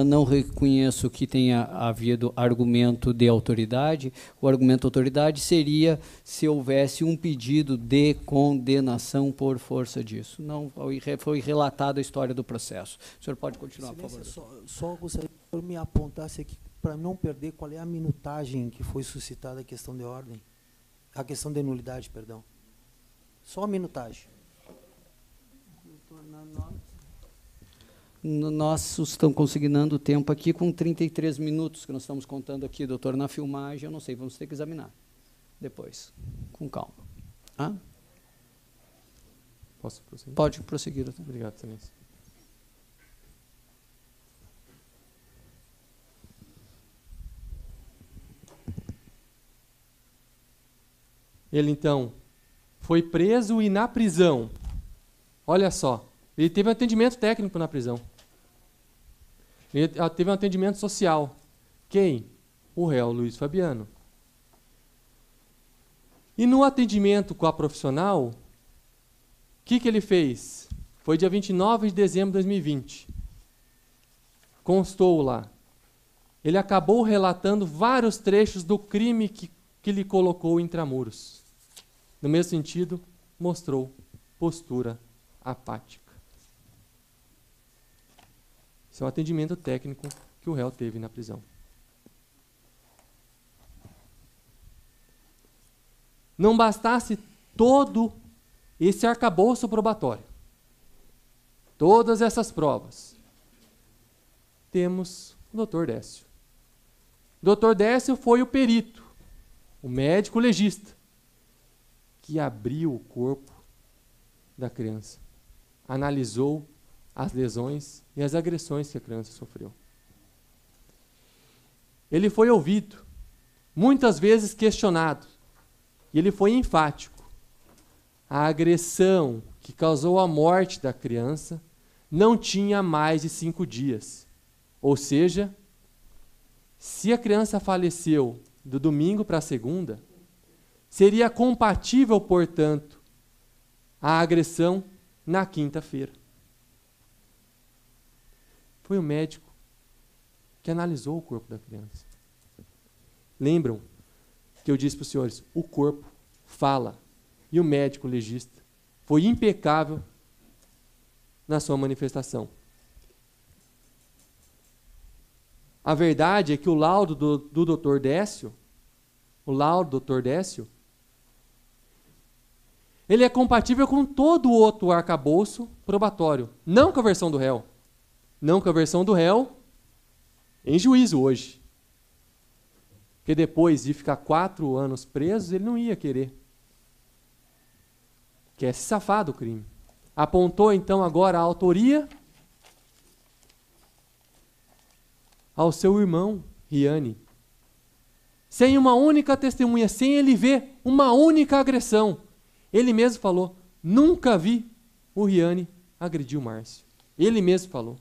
Não reconheço que tenha havido argumento de autoridade. O argumento de autoridade seria se houvesse um pedido de condenação por força disso. Não foi relatada a história do processo. O senhor pode continuar, por favor. Só gostaria que o senhor me apontasse aqui, para não perder, qual é a minutagem que foi suscitada a questão de ordem, a questão de nulidade, perdão. Só a minutagem. Nós estamos consignando o tempo aqui com 33 minutos, que nós estamos contando aqui, doutor, na filmagem, eu não sei, vamos ter que examinar depois, com calma. Ah? Posso prosseguir? Pode prosseguir, doutor. Obrigado, excelência. Ele, então, foi preso e na prisão, olha só, ele teve um atendimento técnico na prisão. Ele teve um atendimento social. Quem? O réu Luiz Fabiano. E no atendimento com a profissional, o que ele fez? Foi dia 29 de dezembro de 2020. Constou lá. Ele acabou relatando vários trechos do crime que lhe colocou intramuros. No mesmo sentido, mostrou postura apática. Esse é o atendimento técnico que o réu teve na prisão. Não bastasse todo esse arcabouço probatório, todas essas provas, temos o Dr. Décio. O Dr. Décio foi o perito, o médico legista, que abriu o corpo da criança, analisou as lesões e as agressões que a criança sofreu. Ele foi ouvido, muitas vezes questionado, e ele foi enfático. A agressão que causou a morte da criança não tinha mais de 5 dias. Ou seja, se a criança faleceu do domingo para a segunda, seria compatível, portanto, a agressão na quinta-feira. Foi o médico que analisou o corpo da criança. Lembram que eu disse para os senhores, o corpo fala, e o médico legista foi impecável na sua manifestação. A verdade é que o laudo do Dr. Décio, ele é compatível com todo o outro arcabouço probatório, não com a versão do réu. Não com a versão do réu em juízo hoje. Porque depois de ficar 4 anos preso, ele não ia querer. Quer se safar do crime. Apontou então agora a autoria ao seu irmão, Riane. Sem uma única testemunha, sem ele ver uma única agressão. Ele mesmo falou, nunca vi o Riane agredir o Márcio. Ele mesmo falou.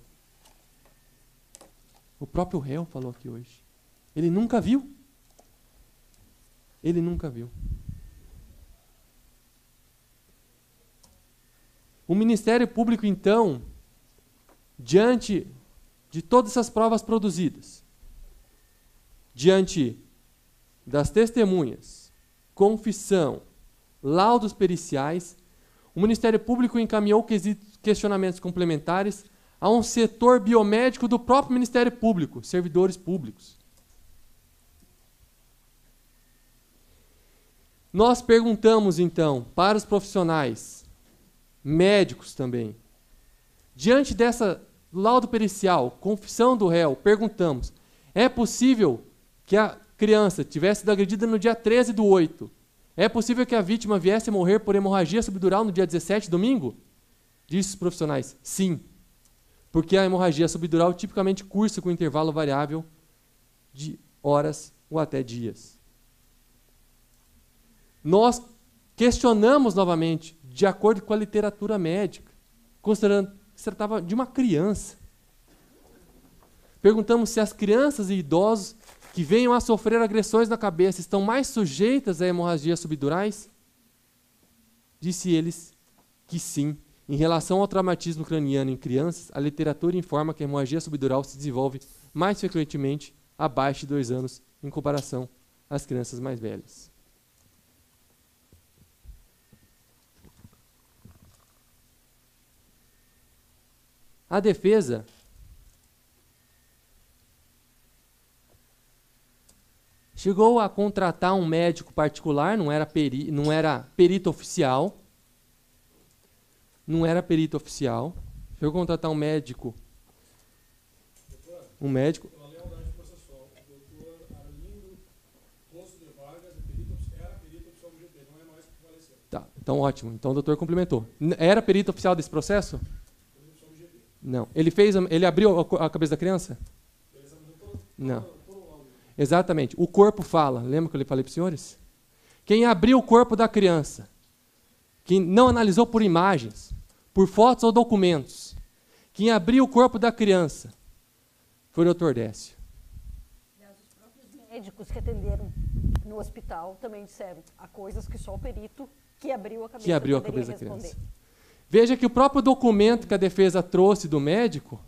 O próprio réu falou aqui hoje. Ele nunca viu. Ele nunca viu. O Ministério Público, então, diante de todas essas provas produzidas, diante das testemunhas, confissão, laudos periciais, o Ministério Público encaminhou questionamentos complementares a um setor biomédico do próprio Ministério Público, servidores públicos. Nós perguntamos, então, para os profissionais, médicos também, diante dessa laudo pericial, confissão do réu, perguntamos, é possível que a criança tivesse sido agredida no dia 13/8? É possível que a vítima viesse a morrer por hemorragia subdural no dia 17, domingo? Disse os profissionais, sim. Porque a hemorragia subdural tipicamente cursa com intervalo variável de horas ou até dias. Nós questionamos novamente, de acordo com a literatura médica, considerando que se tratava de uma criança. Perguntamos se as crianças e idosos que venham a sofrer agressões na cabeça estão mais sujeitas a hemorragias subdurais. Disse eles que sim. Em relação ao traumatismo craniano em crianças, a literatura informa que a hemorragia subdural se desenvolve mais frequentemente abaixo de 2 anos em comparação às crianças mais velhas. A defesa chegou a contratar um médico particular, não era perito oficial. Não era perito oficial. Chegou a contratar um médico. Um médico. Pela lealdade processual, o doutor Arlindo Rosso de Vargas era perito oficial do GP, não é mais que faleceu. Tá, então ótimo. Então o doutor complementou. Era perito oficial desse processo? Perito oficial do GP. Não. Ele abriu a cabeça da criança? Ele examinou todo Não. o laudo. Exatamente. O corpo fala. Lembra que eu falei para os senhores? Quem abriu o corpo da criança, quem não analisou por imagens, por fotos ou documentos, quem abriu o corpo da criança foi o Dr. Décio. Os próprios médicos que atenderam no hospital também disseram, há coisas que só o perito que abriu a cabeça da criança. Veja que o próprio documento que a defesa trouxe do médico,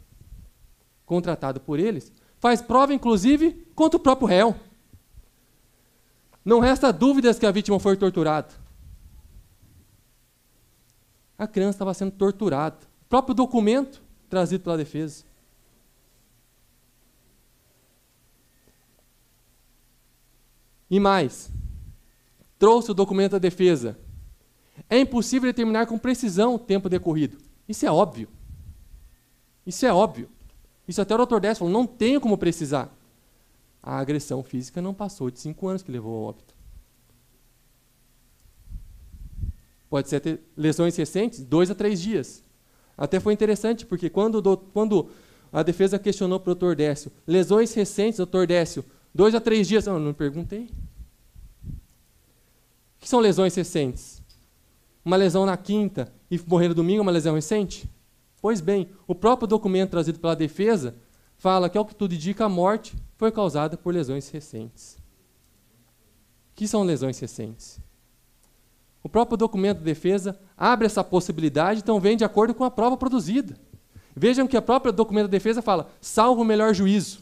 contratado por eles, faz prova, inclusive, contra o próprio réu. Não resta dúvidas que a vítima foi torturada. A criança estava sendo torturada. O próprio documento trazido pela defesa. E mais, trouxe o documento da defesa. É impossível determinar com precisão o tempo decorrido. Isso é óbvio. Isso é óbvio. Isso até o Dr. Décio falou, não tenho como precisar. A agressão física não passou de 5 anos que levou ao óbito. Pode ser ter lesões recentes, 2 a 3 dias. Até foi interessante, porque quando a defesa questionou para o Dr. Décio, lesões recentes, Dr. Décio, 2 a 3 dias. Não perguntei. O que são lesões recentes? Uma lesão na quinta e morrer no domingo é uma lesão recente? Pois bem, o próprio documento trazido pela defesa fala que, ao que tudo indica, a morte foi causada por lesões recentes. O que são lesões recentes? O próprio documento de defesa abre essa possibilidade, então vem de acordo com a prova produzida. Vejam que a própria documento de defesa fala, salvo o melhor juízo.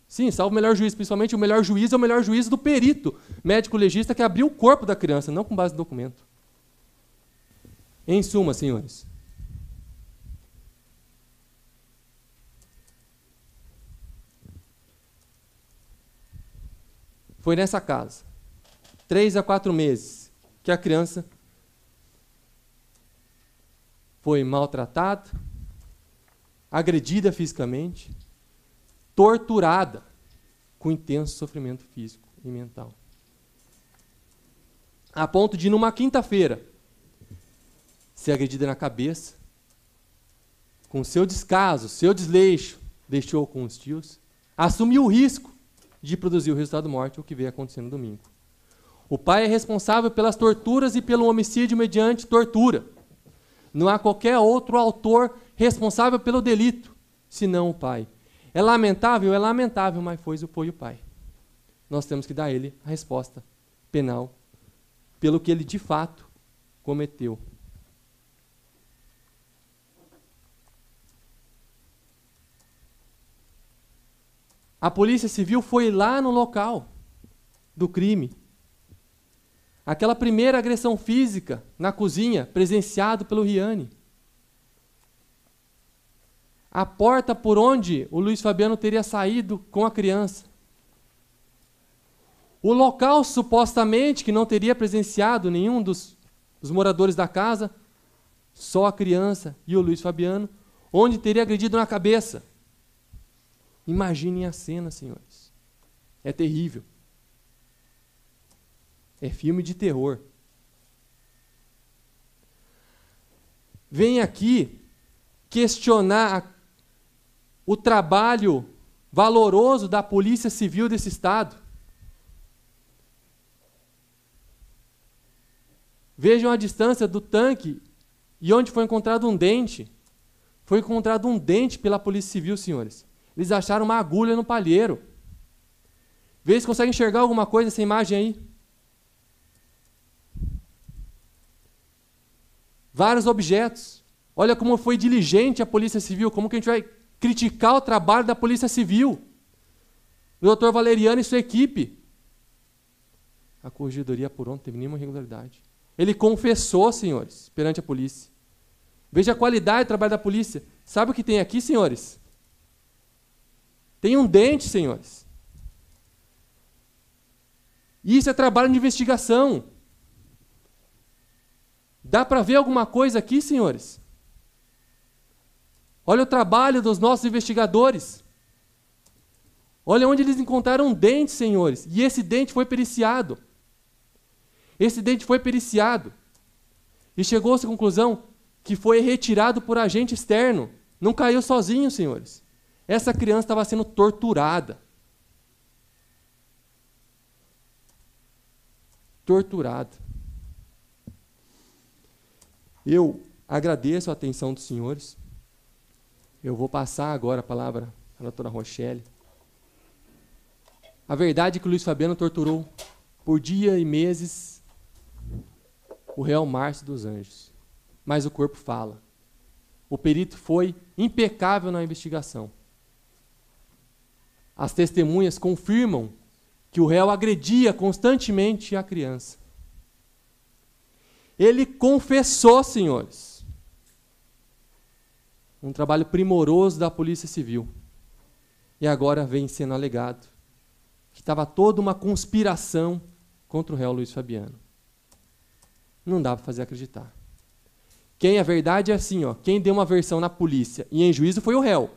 Sim, salvo o melhor juízo, principalmente o melhor juízo é o melhor juízo do perito médico legista que abriu o corpo da criança, não com base no documento. Em suma, senhores, foi nessa casa, 3 a 4 meses, que a criança foi maltratada, agredida fisicamente, torturada, com intenso sofrimento físico e mental. A ponto de, numa quinta-feira, ser agredida na cabeça, com seu descaso, seu desleixo, deixou com os tios, assumiu o risco de produzir o resultado morte, o que veio acontecendo no domingo. O pai é responsável pelas torturas e pelo homicídio mediante tortura. Não há qualquer outro autor responsável pelo delito, senão o pai. É lamentável, mas foi o pai. Nós temos que dar a ele a resposta penal pelo que ele de fato cometeu. A Polícia Civil foi lá no local do crime. Aquela primeira agressão física na cozinha, presenciado pelo Riane. A porta por onde o Luiz Fabiano teria saído com a criança. O local, supostamente, que não teria presenciado nenhum dos moradores da casa, só a criança e o Luiz Fabiano, onde teria agredido na cabeça. Imaginem a cena, senhores. É terrível. É filme de terror. Vem aqui questionar o trabalho valoroso da Polícia Civil desse Estado. Vejam a distância do tanque e onde foi encontrado um dente. Foi encontrado um dente pela Polícia Civil, senhores. Eles acharam uma agulha no palheiro. Vê se consegue enxergar alguma coisa nessa imagem aí. vários objetos. Olha como foi diligente a Polícia Civil, como que a gente vai criticar o trabalho da Polícia Civil. O doutor Valeriano e sua equipe. A corregedoria apurou, não teve nenhuma irregularidade. Ele confessou, senhores, perante a polícia. Veja a qualidade do trabalho da polícia. Sabe o que tem aqui, senhores? Tem um dente, senhores. Isso é trabalho de investigação. Dá para ver alguma coisa aqui, senhores? Olha o trabalho dos nossos investigadores. Olha onde eles encontraram um dente, senhores. E esse dente foi periciado. Esse dente foi periciado. E chegou-se à conclusão que foi retirado por agente externo. Não caiu sozinho, senhores. Essa criança estava sendo torturada. Torturada. Eu agradeço a atenção dos senhores. Eu vou passar agora a palavra à doutora Rochelle. A verdade é que o Luiz Fabiano torturou por dia e meses o réu Márcio dos Anjos. Mas o corpo fala. O perito foi impecável na investigação. As testemunhas confirmam que o réu agredia constantemente a criança. Ele confessou, senhores. Um trabalho primoroso da Polícia Civil. E agora vem sendo alegado que estava toda uma conspiração contra o réu Luiz Fabiano. Não dá para fazer acreditar. A verdade é assim, ó, quem deu uma versão na polícia e em juízo foi o réu.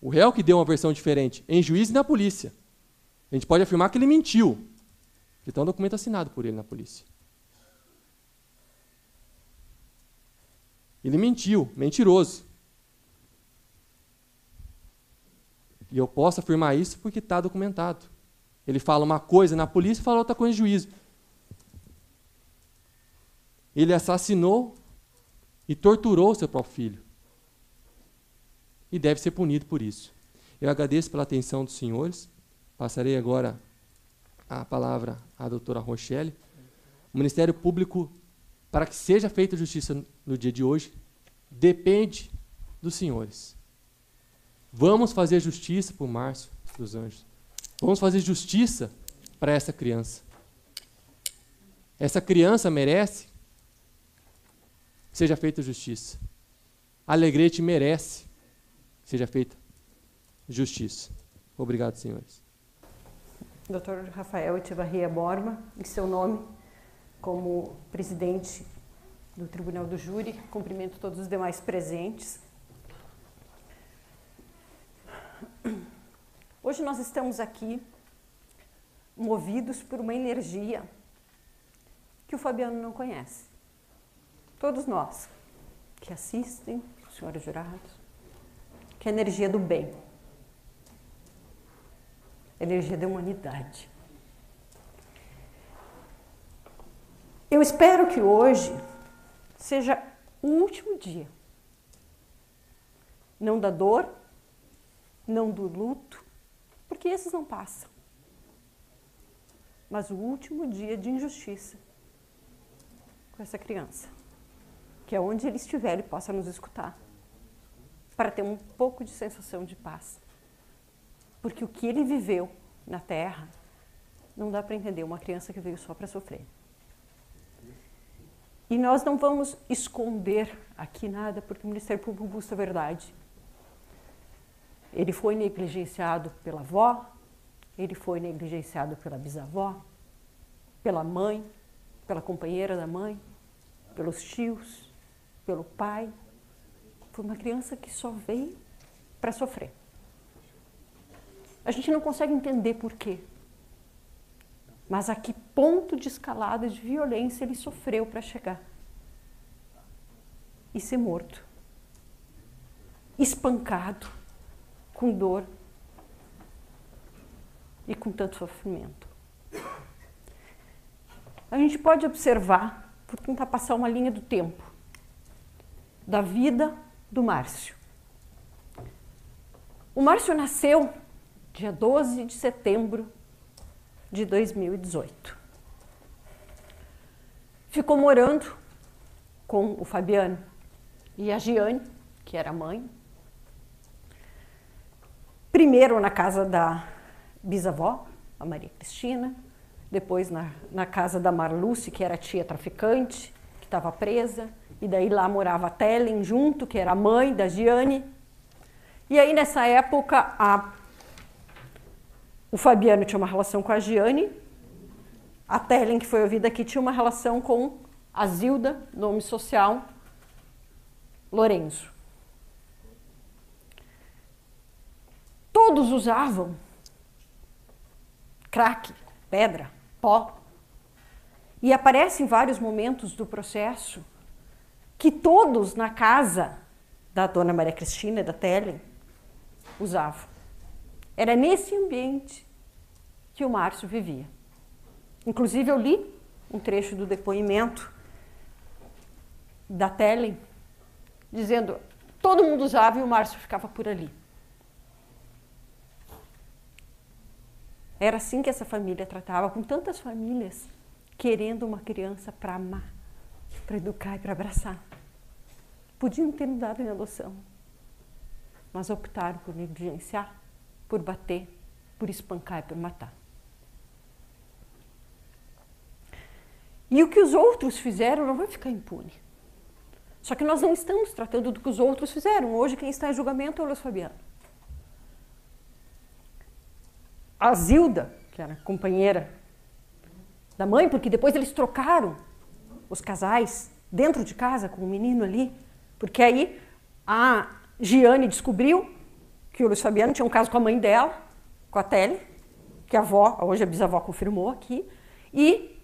O réu que deu uma versão diferente em juízo e na polícia. A gente pode afirmar que ele mentiu. Porque tem um documento assinado por ele na polícia. Ele mentiu, mentiroso. E eu posso afirmar isso porque está documentado. Ele fala uma coisa na polícia e fala outra coisa em juízo. Ele assassinou e torturou seu próprio filho. E deve ser punido por isso. Eu agradeço pela atenção dos senhores. Passarei agora a palavra à doutora Rochelle. O Ministério Público, para que seja feita justiça no dia de hoje, depende dos senhores. Vamos fazer justiça para o Márcio dos Anjos. Vamos fazer justiça para essa criança. Essa criança merece que seja feita justiça. Alegrete merece que seja feita justiça. Obrigado, senhores. Dr. Rafael Echevarria Borba, em seu nome, como presidente do Tribunal do Júri, cumprimento todos os demais presentes. Hoje nós estamos aqui movidos por uma energia que o Fabiano não conhece. Todos nós que assistem, os senhores jurados, que é a energia do bem, a energia da humanidade. Eu espero que hoje seja o último dia, não da dor, não do luto, porque esses não passam, mas o último dia de injustiça com essa criança, que é onde ele estiver, ele possa nos escutar, para ter um pouco de sensação de paz. Porque o que ele viveu na Terra, não dá para entender uma criança que veio só para sofrer. E nós não vamos esconder aqui nada, porque o Ministério Público busca a verdade. Ele foi negligenciado pela avó, ele foi negligenciado pela bisavó, pela mãe, pela companheira da mãe, pelos tios, pelo pai. Foi uma criança que só veio para sofrer. A gente não consegue entender por quê. Mas a que ponto de escalada de violência ele sofreu para chegar e ser morto, espancado, com dor e com tanto sofrimento. A gente pode observar, por tentar passar uma linha do tempo, da vida do Márcio. O Márcio nasceu dia 12 de setembro de 2018. ficou morando com o Fabiano e a Giane, que era a mãe. Primeiro na casa da bisavó, a Maria Cristina, depois na casa da Marluce, que era a tia traficante, que estava presa, e daí lá morava a Telen junto, que era a mãe da Giane. E aí nessa época o Fabiano tinha uma relação com a Giane, a Telen, que foi ouvida aqui, tinha uma relação com a Zilda, nome social, Lorenzo. Todos usavam crack, pedra, pó. E aparece em vários momentos do processo que todos na casa da dona Maria Cristina e da Telen usavam. Era nesse ambiente que o Márcio vivia. Inclusive eu li um trecho do depoimento da Telen dizendo todo mundo usava e o Márcio ficava por ali. Era assim que essa família tratava, com tantas famílias querendo uma criança para amar, para educar e para abraçar. Podiam ter dado em adoção, mas optaram por negligenciar, por bater, por espancar e por matar. E o que os outros fizeram não vai ficar impune. Só que nós não estamos tratando do que os outros fizeram. Hoje quem está em julgamento é o Luiz Fabiano. A Zilda, que era companheira da mãe, porque depois eles trocaram os casais dentro de casa com o menino ali, porque aí a Giane descobriu que o Luiz Fabiano tinha um caso com a mãe dela, com a Tele, que a avó, hoje a bisavó confirmou aqui, e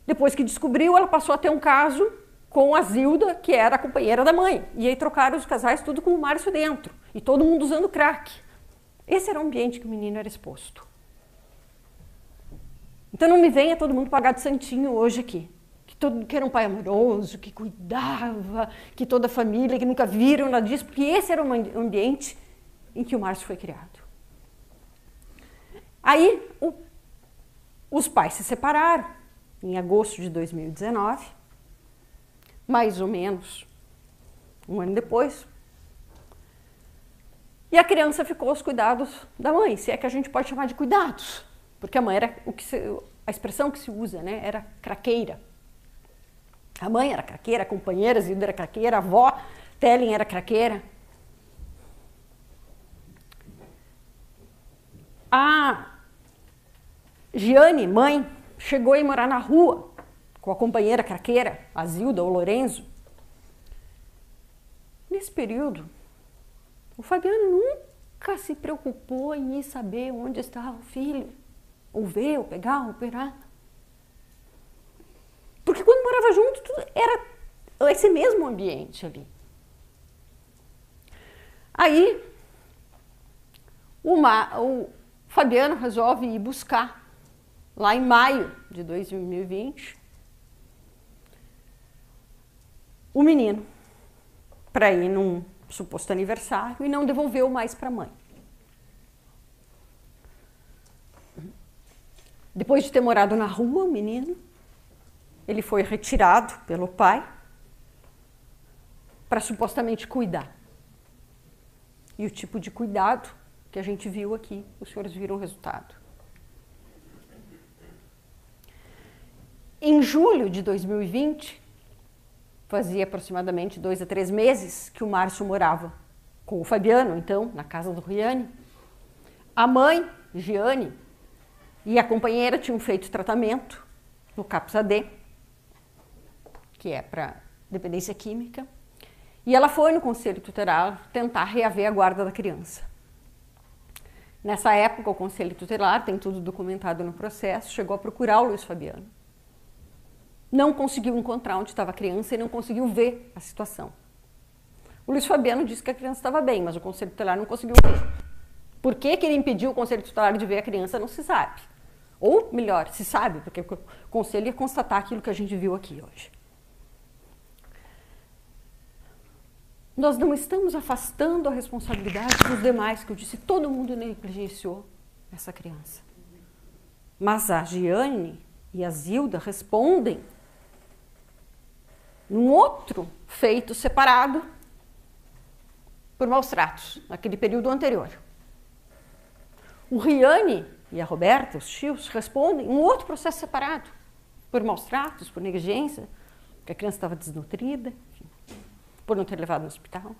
depois que descobriu, ela passou a ter um caso com a Zilda, que era a companheira da mãe, e aí trocaram os casais tudo com o Márcio dentro, e todo mundo usando crack. Esse era o ambiente que o menino era exposto. Então não me venha todo mundo pagar de santinho hoje aqui. Que era um pai amoroso, que cuidava, que toda a família, que nunca viram nada disso, porque esse era o ambiente em que o Márcio foi criado. Aí os pais se separaram em agosto de 2019, mais ou menos um ano depois, e a criança ficou aos cuidados da mãe, se é que a gente pode chamar de cuidados. Porque a mãe era a expressão que se usa, né? Era craqueira. A mãe era craqueira, a companheira Zilda era craqueira, a avó Telen era craqueira. A Giane, mãe, chegou a ir morar na rua com a companheira craqueira, a Zilda ou Lorenzo. Nesse período, o Fabiano nunca se preocupou em ir saber onde estava o filho. Ou ver, ou pegar, ou operar. Porque quando morava junto, tudo era esse mesmo ambiente ali. Aí, o Fabiano resolve ir buscar, lá em maio de 2020, o menino, para ir num suposto aniversário e não devolveu mais para a mãe. Depois de ter morado na rua, o menino, ele foi retirado pelo pai para supostamente cuidar. E o tipo de cuidado que a gente viu aqui, os senhores viram o resultado. Em julho de 2020, fazia aproximadamente 2 a 3 meses que o Márcio morava com o Fabiano, então, na casa do Riane. A mãe, Giane, e a companheira tinham feito tratamento no CAPS-AD, que é para dependência química, e ela foi no conselho tutelar tentar reaver a guarda da criança. Nessa época, o conselho tutelar, tem tudo documentado no processo, chegou a procurar o Luiz Fabiano. Não conseguiu encontrar onde estava a criança e não conseguiu ver a situação. O Luiz Fabiano disse que a criança estava bem, mas o conselho tutelar não conseguiu ver. Por que ele impediu o conselho tutelar de ver a criança, não se sabe. Ou, melhor, se sabe, porque o conselho ia constatar aquilo que a gente viu aqui hoje. Nós não estamos afastando a responsabilidade dos demais, que eu disse, todo mundo negligenciou essa criança. Mas a Giane e a Zilda respondem num outro feito separado por maus tratos, naquele período anterior. O Riane e a Roberta, os tios, respondem em um outro processo separado, por maus tratos, por negligência, porque a criança estava desnutrida, enfim, por não ter levado no hospital.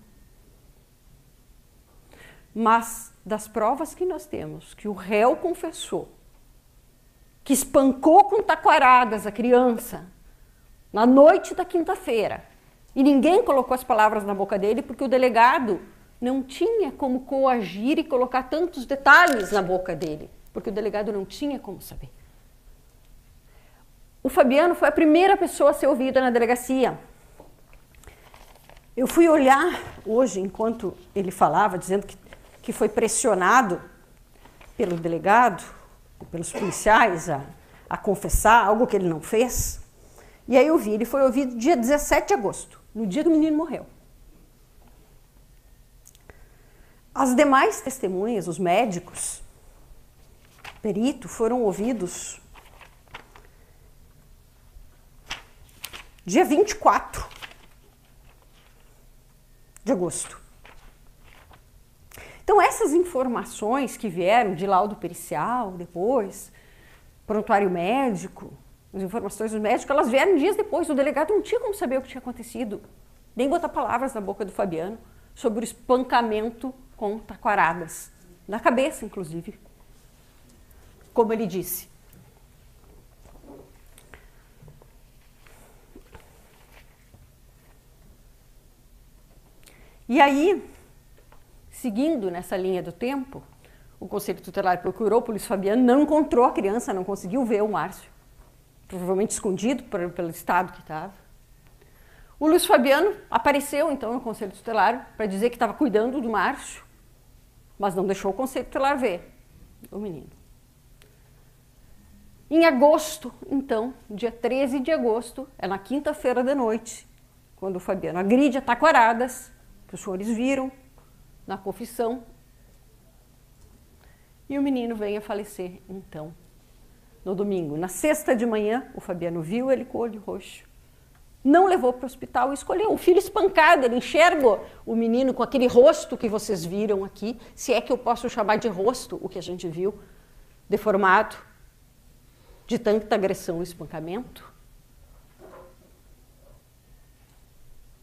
Mas das provas que nós temos, que o réu confessou, que espancou com taquaradas a criança na noite da quinta-feira, e ninguém colocou as palavras na boca dele porque o delegado não tinha como coagir e colocar tantos detalhes na boca dele, porque o delegado não tinha como saber. O Fabiano foi a primeira pessoa a ser ouvida na delegacia. Eu fui olhar hoje, enquanto ele falava, dizendo que foi pressionado pelo delegado, pelos policiais a confessar algo que ele não fez. E aí eu vi, ele foi ouvido dia 17 de agosto, no dia que o menino morreu. As demais testemunhas, os médicos, perito, foram ouvidos dia 24 de agosto. Então, essas informações que vieram de laudo pericial, depois, prontuário médico, as informações do médico, elas vieram dias depois. O delegado não tinha como saber o que tinha acontecido, nem botar palavras na boca do Fabiano sobre o espancamento com taquaradas, na cabeça, inclusive, como ele disse. E aí, seguindo nessa linha do tempo, o Conselho Tutelar procurou o Luiz Fabiano, não encontrou a criança, não conseguiu ver o Márcio, provavelmente escondido pelo estado que estava. O Luiz Fabiano apareceu, então, no Conselho Tutelar para dizer que estava cuidando do Márcio, mas não deixou o Conselho Tutelar ver o menino. Em agosto, então, dia 13 de agosto, é na quinta-feira da noite, quando o Fabiano agride a taquaradas, que os senhores viram na confissão, e o menino vem a falecer, então, no domingo. Na sexta de manhã, o Fabiano viu ele com o olho roxo, não levou para o hospital e escolheu o filho espancado. Ele enxerga o menino com aquele rosto que vocês viram aqui, se é que eu posso chamar de rosto o que a gente viu, deformado, de tanta agressão e espancamento.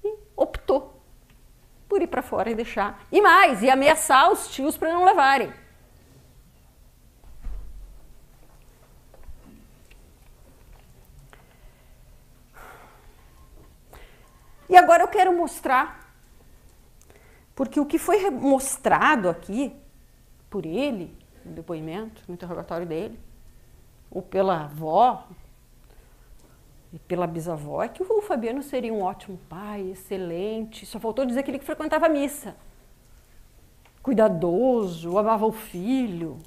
E optou por ir para fora e deixar. E mais, e ameaçar os tios para não levarem. E agora eu quero mostrar, porque o que foi mostrado aqui por ele, no depoimento, no interrogatório dele, ou pela avó e pela bisavó, é que o Fabiano seria um ótimo pai, excelente, só faltou dizer que ele frequentava a missa, cuidadoso, amava o filho.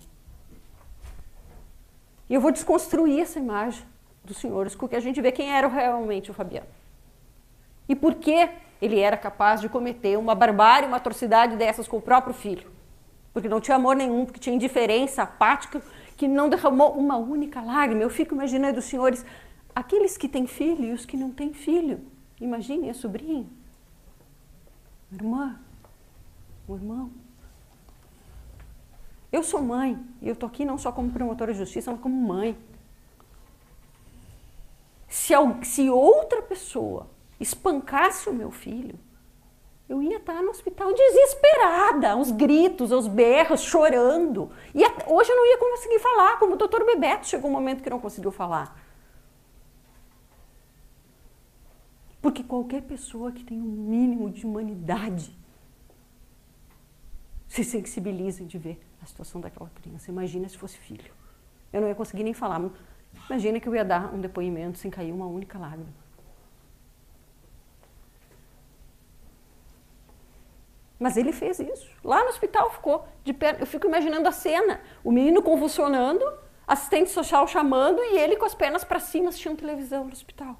E eu vou desconstruir essa imagem dos senhores, porque a gente vê quem era realmente o Fabiano. E por que ele era capaz de cometer uma barbárie, uma atrocidade dessas com o próprio filho? Porque não tinha amor nenhum, porque tinha indiferença apática, que não derramou uma única lágrima. Eu fico imaginando os senhores, aqueles que têm filho e os que não têm filho. Imaginem a sobrinha, a irmã, o irmão. Eu sou mãe, e eu estou aqui não só como promotora de justiça, mas como mãe. Se outra pessoa espancasse o meu filho, eu ia estar no hospital desesperada, aos gritos, aos berros, chorando. E hoje eu não ia conseguir falar, como o doutor Bebeto chegou um momento que não conseguiu falar. Porque qualquer pessoa que tem um mínimo de humanidade se sensibiliza de ver a situação daquela criança. Imagina se fosse filho. Eu não ia conseguir nem falar. Imagina que eu ia dar um depoimento sem cair uma única lágrima. Mas ele fez isso. Lá no hospital ficou de pé. Eu fico imaginando a cena. O menino convulsionando, assistente social chamando e ele com as pernas para cima assistindo televisão no hospital.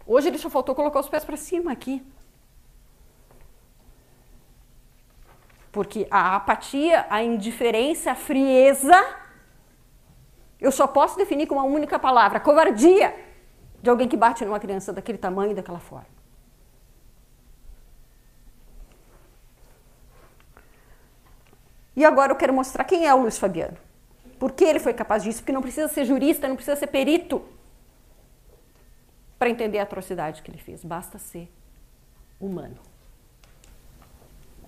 Hoje ele só faltou colocar os pés para cima aqui. Porque a apatia, a indiferença, a frieza, eu só posso definir com uma única palavra: covardia. de alguém que bate numa criança daquele tamanho e daquela forma. E agora eu quero mostrar quem é o Luiz Fabiano. Por que ele foi capaz disso? Porque não precisa ser jurista, não precisa ser perito para entender a atrocidade que ele fez. Basta ser humano.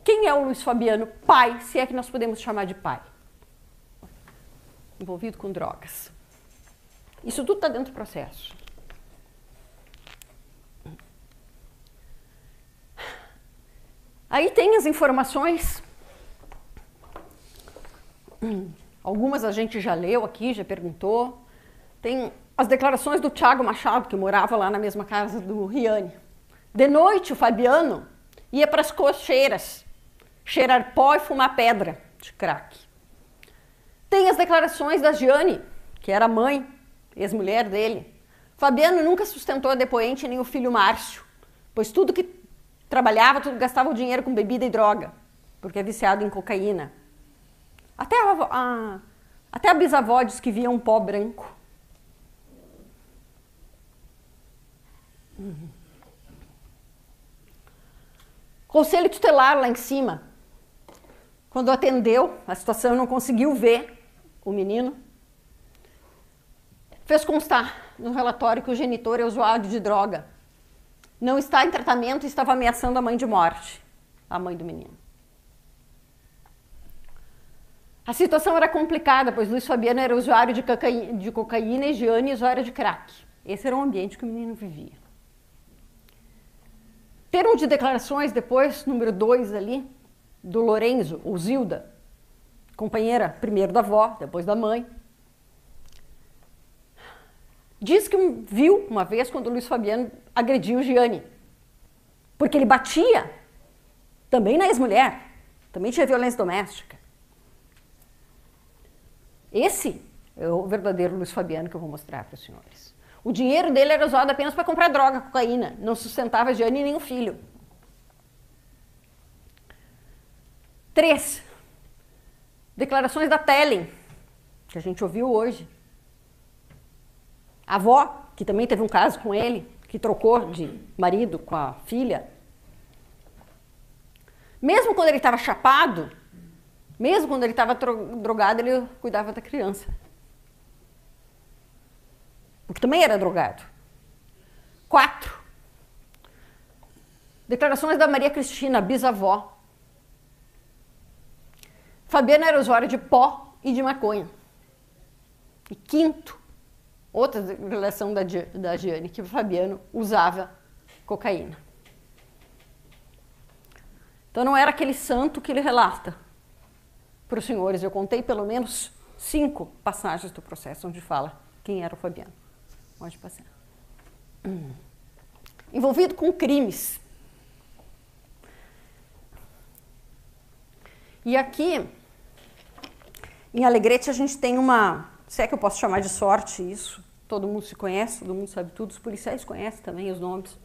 Quem é o Luiz Fabiano? Pai, se é que nós podemos chamar de pai. Envolvido com drogas. Isso tudo está dentro do processo. Aí tem as informações. Algumas a gente já leu aqui, já perguntou. Tem as declarações do Thiago Machado, que morava lá na mesma casa do Riane. De noite, o Fabiano ia para as cocheiras, cheirar pó e fumar pedra de crack. Tem as declarações da Giane, que era a mãe, ex-mulher dele. Fabiano nunca sustentou a depoente nem o filho Márcio, pois tudo que trabalhava, tudo gastava o dinheiro com bebida e droga, porque é viciado em cocaína. Até a bisavó diz que via um pó branco. Conselho tutelar lá em cima. Quando atendeu, a situação não conseguiu ver o menino. Fez constar no relatório que o genitor é usuário de droga. Não está em tratamento e estava ameaçando a mãe de morte, a mãe do menino. A situação era complicada, pois Luiz Fabiano era usuário de cocaína e Giane usuária de crack. Esse era o ambiente que o menino vivia. Termo de declarações depois, número 2 ali, do Lorenzo, ou Zilda, companheira primeiro da avó, depois da mãe. Diz que viu uma vez quando o Luiz Fabiano agrediu Giane, porque ele batia também na ex-mulher, também tinha violência doméstica. Esse é o verdadeiro Luiz Fabiano que eu vou mostrar para os senhores. O dinheiro dele era usado apenas para comprar droga, cocaína. Não sustentava a Giane nem o filho. 3. Declarações da Telen, que a gente ouviu hoje. A avó, que também teve um caso com ele, que trocou de marido com a filha. Mesmo quando ele estava chapado, mesmo quando ele estava drogado, ele cuidava da criança. Porque também era drogado. 4. Declarações da Maria Cristina, bisavó. Fabiano era usuário de pó e de maconha. E 5º, outra declaração da Giane, que o Fabiano usava cocaína. Então não era aquele santo que ele relata para os senhores. Eu contei pelo menos 5 passagens do processo onde fala quem era o Fabiano. Pode passar. Envolvido com crimes. E aqui, em Alegrete, a gente tem uma... Se é que eu posso chamar de sorte isso. Todo mundo se conhece, todo mundo sabe tudo. Os policiais conhecem também os nomes.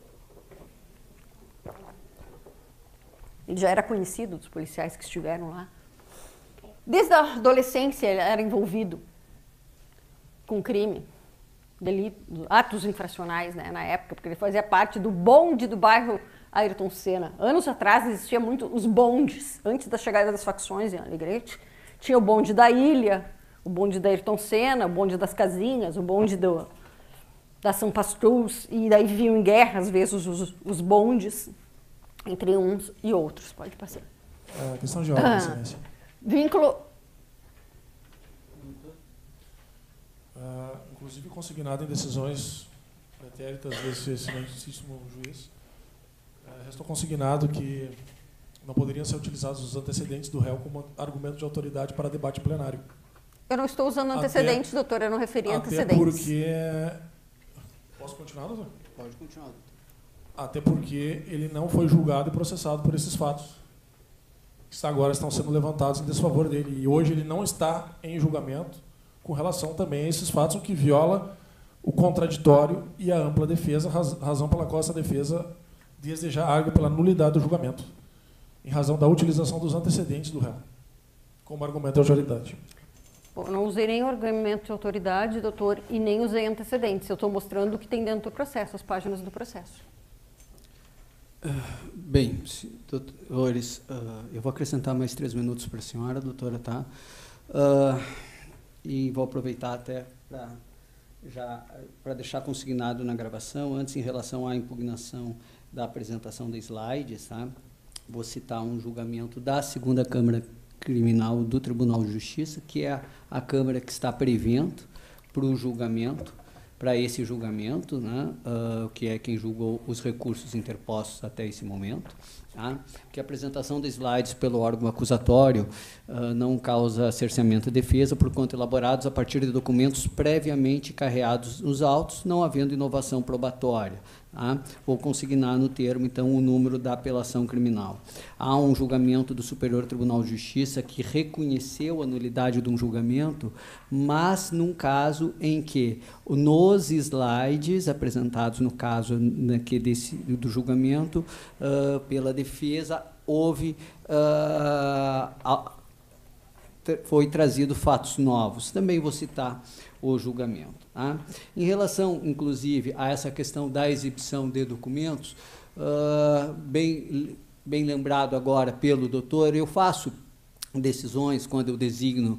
Ele já era conhecido dos policiais que estiveram lá. Desde a adolescência ele era envolvido com crime, delito, atos infracionais, né, na época, porque ele fazia parte do bonde do bairro Ayrton Senna. Anos atrás existia muito os bondes, antes da chegada das facções em Alegrete. Tinha o bonde da Ilha, o bonde da Ayrton Senna, o bonde das Casinhas, o bonde da São Pastrus, e daí viviam em guerra, às vezes, os bondes, entre uns e outros. Pode passar. Questão de ordem, excelência. Vínculo... Inclusive consignado em decisões pretéritas desse excelentíssimo juiz, restou consignado que não poderiam ser utilizados os antecedentes do réu como argumento de autoridade para debate plenário. Eu não estou usando antecedentes, doutor, eu não referi a antecedentes. Até porque... Posso continuar, doutor? Pode continuar, doutor. Até porque ele não foi julgado e processado por esses fatos, que agora estão sendo levantados em desfavor dele. E hoje ele não está em julgamento com relação também a esses fatos, o que viola o contraditório e a ampla defesa, razão pela qual essa defesa desde já argue pela nulidade do julgamento, em razão da utilização dos antecedentes do réu, como argumento de autoridade. Bom, eu não usei nem o argumento de autoridade, doutor, e nem usei antecedentes. Eu estou mostrando o que tem dentro do processo, as páginas do processo. Bem, doutores, eu vou acrescentar mais 3 minutos para a senhora, doutora, tá? E vou aproveitar até para deixar consignado na gravação, antes em relação à impugnação da apresentação de slides, tá? Vou citar um julgamento da 2ª Câmara Criminal do Tribunal de Justiça, que é a Câmara que está prevendo para esse julgamento, né, que é quem julgou os recursos interpostos até esse momento, tá? Que a apresentação de slides pelo órgão acusatório não causa cerceamento de defesa, porquanto elaborados a partir de documentos previamente carreados nos autos, não havendo inovação probatória. Tá? Vou consignar no termo, então, o número da apelação criminal. Há um julgamento do Superior Tribunal de Justiça que reconheceu a nulidade de um julgamento, mas num caso em que, nos slides apresentados, no caso do julgamento, pela defesa, foi trazido fatos novos. Também vou citar o julgamento. Tá? Em relação, inclusive, a essa questão da exibição de documentos, bem lembrado agora pelo doutor, eu faço decisões, quando eu designo,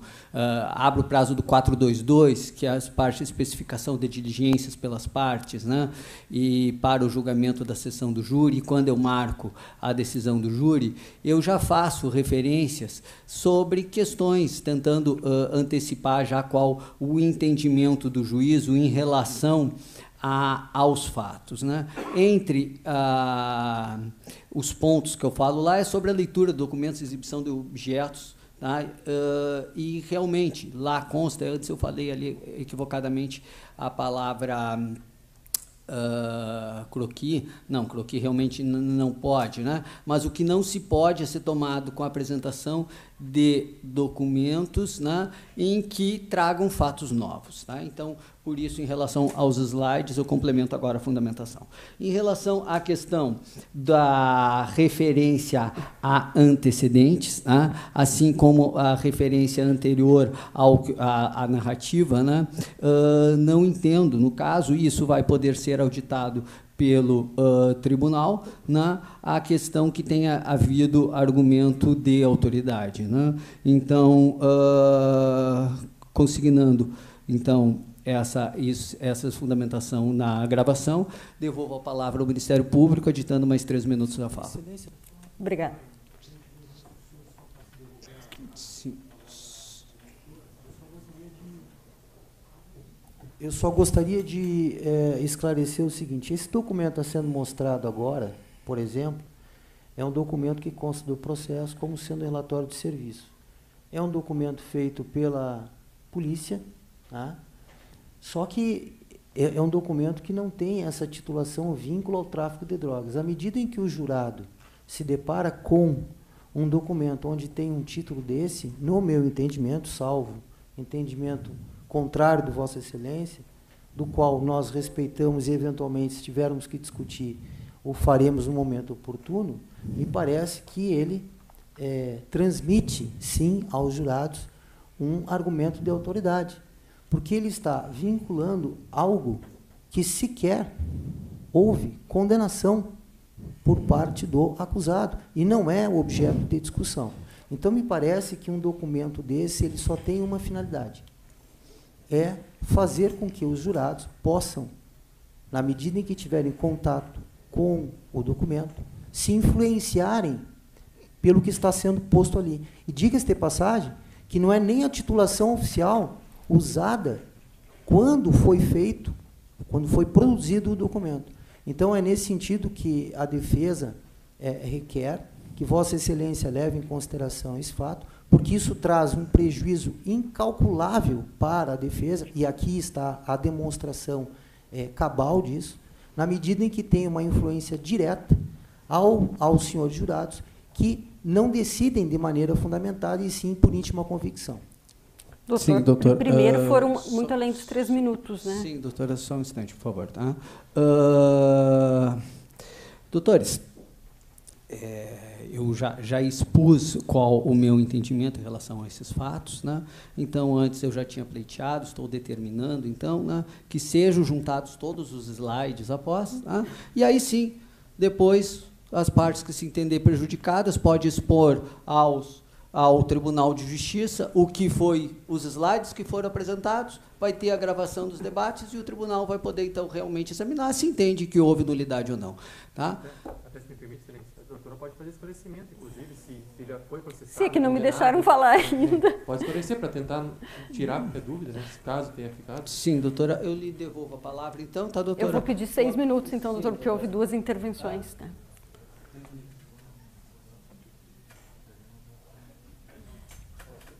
abro o prazo do 422, que é as partes de especificação de diligências pelas partes, né, e para o julgamento da sessão do júri, e quando eu marco a decisão do júri, eu já faço referências sobre questões, tentando antecipar já qual o entendimento do juízo em relação aos fatos, né? Entre os pontos que eu falo lá é sobre a leitura de documentos, exibição de objetos, tá? E realmente lá consta, antes eu falei ali equivocadamente a palavra croquis, não, croquis realmente não pode, né? Mas o que não se pode é ser tomado com a apresentação de documentos, né, em que tragam fatos novos, tá? Então, por isso, em relação aos slides, eu complemento agora a fundamentação. Em relação à questão da referência a antecedentes, tá? Assim como a referência anterior à narrativa, né, não entendo. No caso, isso vai poder ser auditado pelo tribunal, né, a questão que tenha havido argumento de autoridade, né? Então, consignando, então, essa fundamentação na gravação, devolvo a palavra ao Ministério Público, aditando mais 3 minutos da fala. Obrigada. Sim. Eu só gostaria de esclarecer o seguinte: esse documento está sendo mostrado agora, por exemplo, é um documento que consta do processo como sendo relatório de serviço. É um documento feito pela polícia, tá? Só que é um documento que não tem essa titulação vínculo ao tráfico de drogas. À medida em que o jurado se depara com um documento onde tem um título desse, no meu entendimento, salvo entendimento contrário do Vossa Excelência, do qual nós respeitamos e, eventualmente, se tivermos que discutir, o faremos no momento oportuno, me parece que ele transmite, sim, aos jurados um argumento de autoridade, porque ele está vinculando algo que sequer houve condenação por parte do acusado, e não é o objeto de discussão. Então, me parece que um documento desse ele só tem uma finalidade: é fazer com que os jurados possam, na medida em que tiverem contato com o documento, se influenciarem pelo que está sendo posto ali. E diga-se de passagem que não é nem a titulação oficial usada quando foi feito, quando foi produzido o documento. Então, é nesse sentido que a defesa requer que Vossa Excelência leve em consideração esse fato, porque isso traz um prejuízo incalculável para a defesa, e aqui está a demonstração cabal disso, na medida em que tem uma influência direta aos senhores jurados, que não decidem de maneira fundamentada, e sim por íntima convicção. Doutor, sim, doutor, primeiro foram muito além dos 3 minutos, né? Sim, doutora, só um instante, por favor. Tá? Doutores, eu já expus qual o meu entendimento em relação a esses fatos, né? Então, antes eu já tinha pleiteado, estou determinando, então, né, que sejam juntados todos os slides após, né? E aí sim, depois, as partes que se entender prejudicadas podem expor ao Tribunal de Justiça o que foi os slides que foram apresentados, vai ter a gravação dos debates e o tribunal vai poder, então, realmente examinar se entende que houve nulidade ou não. Tá? Até se me permite, excelência, a doutora pode fazer esclarecimento, inclusive, se já foi processado. Sim, que não me deixaram falar ainda. Pode esclarecer para tentar tirar qualquer dúvida, né, se caso tenha ficado. Sim, doutora, eu lhe devolvo a palavra, então, tá, doutora? Eu vou pedir 6 minutos, então, doutor, porque houve 2 intervenções. Né?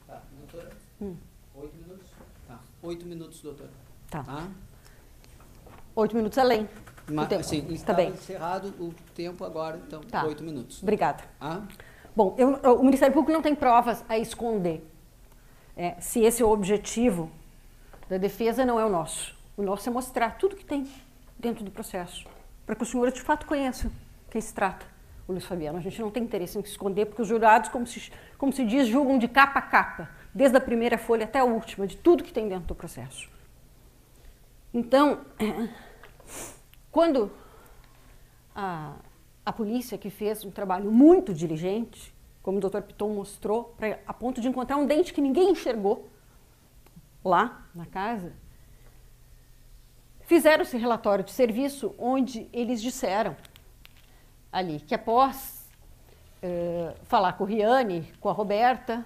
Tá, doutora? 8 minutos? Tá, 8 minutos, doutora. Tá. 8 minutos além. Mas, sim, tá estava bem. encerrado o tempo agora, então, Tá. 8 minutos. Obrigada. Ah? Bom, o Ministério Público não tem provas a esconder. Se esse é o objetivo da defesa, não é o nosso. O nosso é mostrar tudo que tem dentro do processo, para que os senhores de fato conheçam quem se trata, o Luiz Fabiano. A gente não tem interesse em se esconder, porque os jurados, como se diz, julgam de capa a capa, desde a primeira folha até a última, de tudo que tem dentro do processo. Então, quando a polícia, que fez um trabalho muito diligente, como o Dr. Piton mostrou, a ponto de encontrar um dente que ninguém enxergou lá na casa, fizeram esse relatório de serviço onde eles disseram ali que após falar com o Riane, com a Roberta,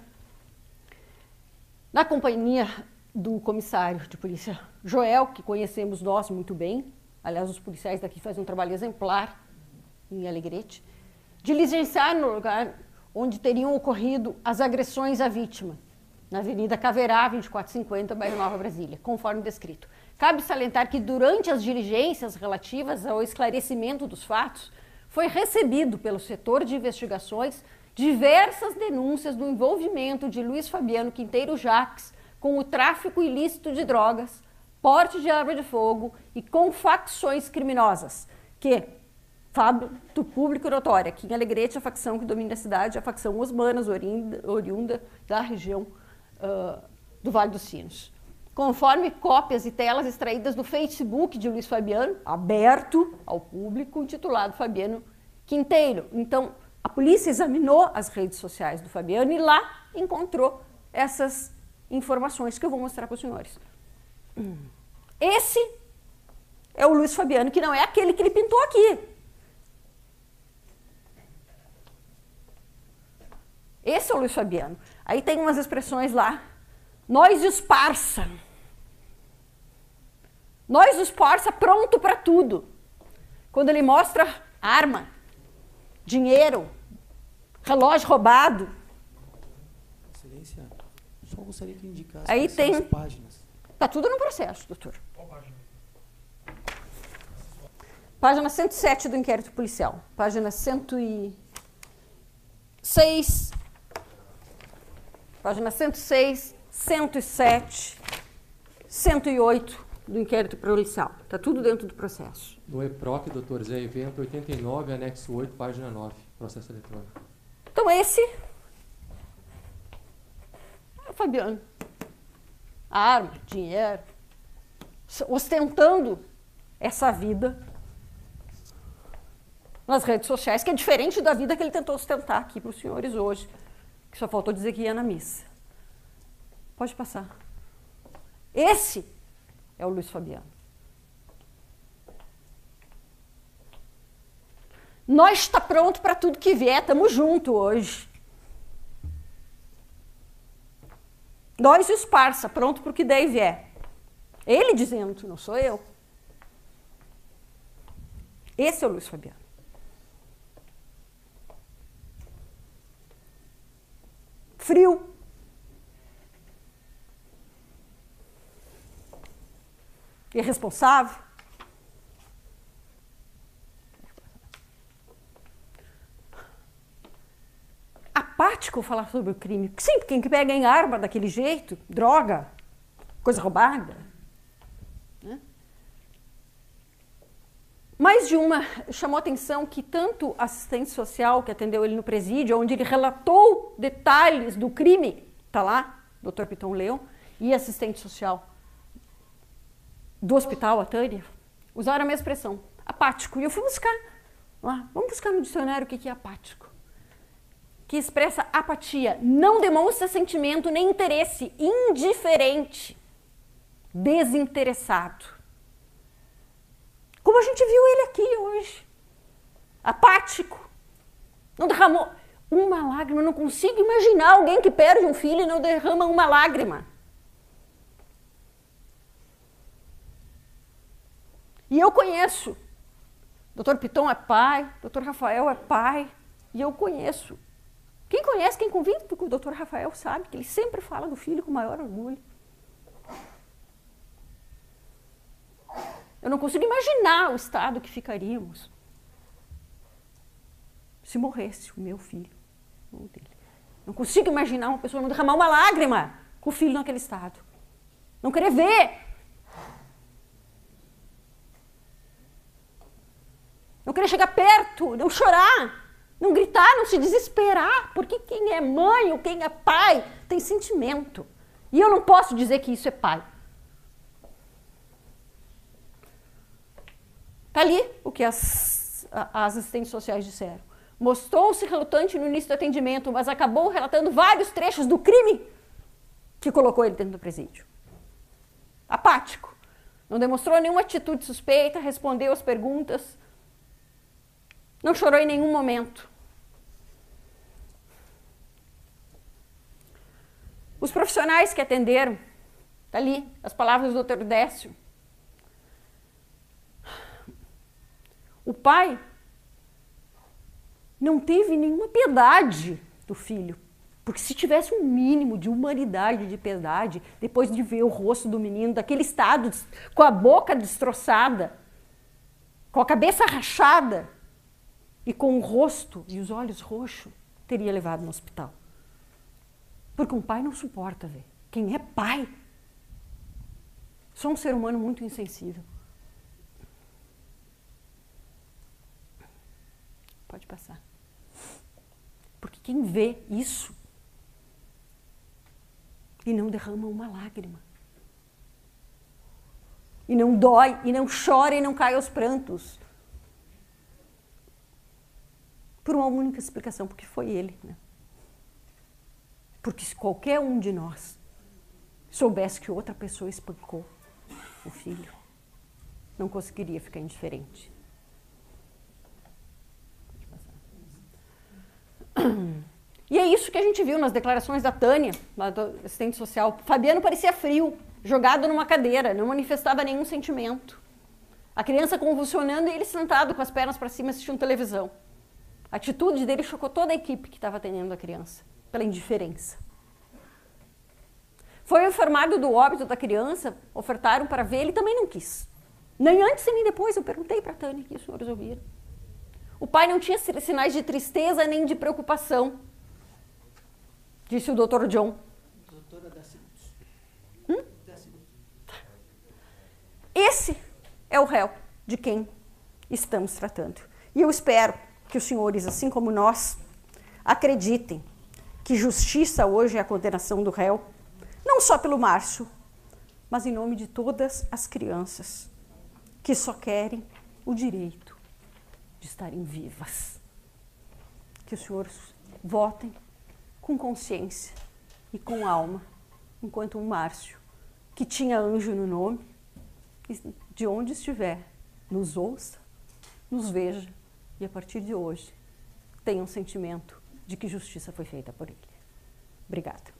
na companhia do comissário de polícia Joel, que conhecemos nós muito bem, aliás, os policiais daqui fazem um trabalho exemplar em Alegrete, diligenciar no lugar onde teriam ocorrido as agressões à vítima, na Avenida Caverá, 2450, bairro Nova Brasília, conforme descrito. Cabe salientar que durante as diligências relativas ao esclarecimento dos fatos, foi recebido pelo setor de investigações diversas denúncias do envolvimento de Luiz Fabiano Quinteiro Jacques com o tráfico ilícito de drogas, porte de arma de fogo e com facções criminosas, que, fato público notório, aqui em Alegrete, a facção que domina a cidade é a facção Osmanas, oriunda da região do Vale dos Sinos. Conforme cópias e telas extraídas do Facebook de Luiz Fabiano, aberto ao público, intitulado Fabiano Quinteiro. Então, a polícia examinou as redes sociais do Fabiano e lá encontrou essas informações que eu vou mostrar para os senhores. Esse é o Luiz Fabiano, que não é aquele que ele pintou aqui. Esse é o Luiz Fabiano. Aí tem umas expressões lá. Nós esparça. Nós esparça pronto para tudo. Quando ele mostra arma, dinheiro, relógio roubado. Excelência, só gostaria que indicasse Aí tem as páginas. Está tudo no processo, doutor. Página 107 do inquérito policial. Página 106. Página 106, 107, 108 do inquérito policial. Está tudo dentro do processo. No EPROC, doutor Zé, evento 89, anexo 8, página 9, processo eletrônico. Então esse é o Fabiano. Arma, dinheiro, ostentando essa vida nas redes sociais, que é diferente da vida que ele tentou ostentar aqui para os senhores hoje, que só faltou dizer que ia na missa. Pode passar. Esse é o Luiz Fabiano. Nós está pronto para tudo que vier, estamos juntos hoje. Nós e os parça, pronto para o que der e vier. Ele dizendo, não sou eu. Esse é o Luiz Fabiano. Frio. Irresponsável. Apático falar sobre o crime. Sim, quem que pega em arma daquele jeito, droga, coisa roubada. Né? Mais de uma chamou a atenção que tanto a assistente social que atendeu ele no presídio, onde ele relatou detalhes do crime, está lá, Dr. Piton Leão, e a assistente social do hospital, a Tânia, usaram a mesma expressão, apático. E eu fui buscar lá, vamos buscar no dicionário o que é apático. Que expressa apatia, não demonstra sentimento nem interesse, indiferente, desinteressado. Como a gente viu ele aqui hoje, apático, não derramou uma lágrima. Eu não consigo imaginar alguém que perde um filho e não derrama uma lágrima. E eu conheço, Dr. Piton é pai, Dr. Rafael é pai, e eu conheço. Quem conhece, quem convive com o Dr. Rafael sabe que ele sempre fala do filho com o maior orgulho. Eu não consigo imaginar o estado que ficaríamos se morresse o meu filho. Não dele. Não consigo imaginar uma pessoa não derramar uma lágrima com o filho naquele estado. Não querer ver. Não querer chegar perto, não chorar, não gritar, não se desesperar, porque quem é mãe ou quem é pai tem sentimento. E eu não posso dizer que isso é pai. Está ali o que as assistentes sociais disseram. Mostrou-se relutante no início do atendimento, mas acabou relatando vários trechos do crime que colocou ele dentro do presídio. Apático. Não demonstrou nenhuma atitude suspeita, respondeu às perguntas. Não chorou em nenhum momento. Os profissionais que atenderam, tá ali, as palavras do Dr. Décio. O pai não teve nenhuma piedade do filho, porque se tivesse um mínimo de humanidade, de piedade, depois de ver o rosto do menino daquele estado, com a boca destroçada, com a cabeça rachada, e com o rosto e os olhos roxos, teria levado no hospital. Porque um pai não suporta ver. Quem é pai? Sou um ser humano muito insensível. Pode passar. Porque quem vê isso e não derrama uma lágrima, e não dói, e não chora, e não cai aos prantos, por uma única explicação, porque foi ele, né? Porque se qualquer um de nós soubesse que outra pessoa espancou o filho, não conseguiria ficar indiferente. E é isso que a gente viu nas declarações da Tânia, lá do assistente social. Fabiano parecia frio, jogado numa cadeira, não manifestava nenhum sentimento. A criança convulsionando e ele sentado com as pernas para cima assistindo televisão. A atitude dele chocou toda a equipe que estava atendendo a criança, pela indiferença. Foi informado do óbito da criança, ofertaram para ver, ele também não quis. Nem antes nem depois, eu perguntei para a Tânia, que os senhores ouviram. O pai não tinha sinais de tristeza nem de preocupação, disse o Dr. John. Doutora, 10 segundos. 10 segundos. Esse é o réu de quem estamos tratando. E eu espero que os senhores, assim como nós, acreditem que justiça hoje é a condenação do réu, não só pelo Márcio, mas em nome de todas as crianças que só querem o direito de estarem vivas. Que os senhores votem com consciência e com alma, enquanto um Márcio, que tinha anjo no nome, de onde estiver, nos ouça, nos veja, e a partir de hoje tenha um sentimento de que justiça foi feita por ele. Obrigada.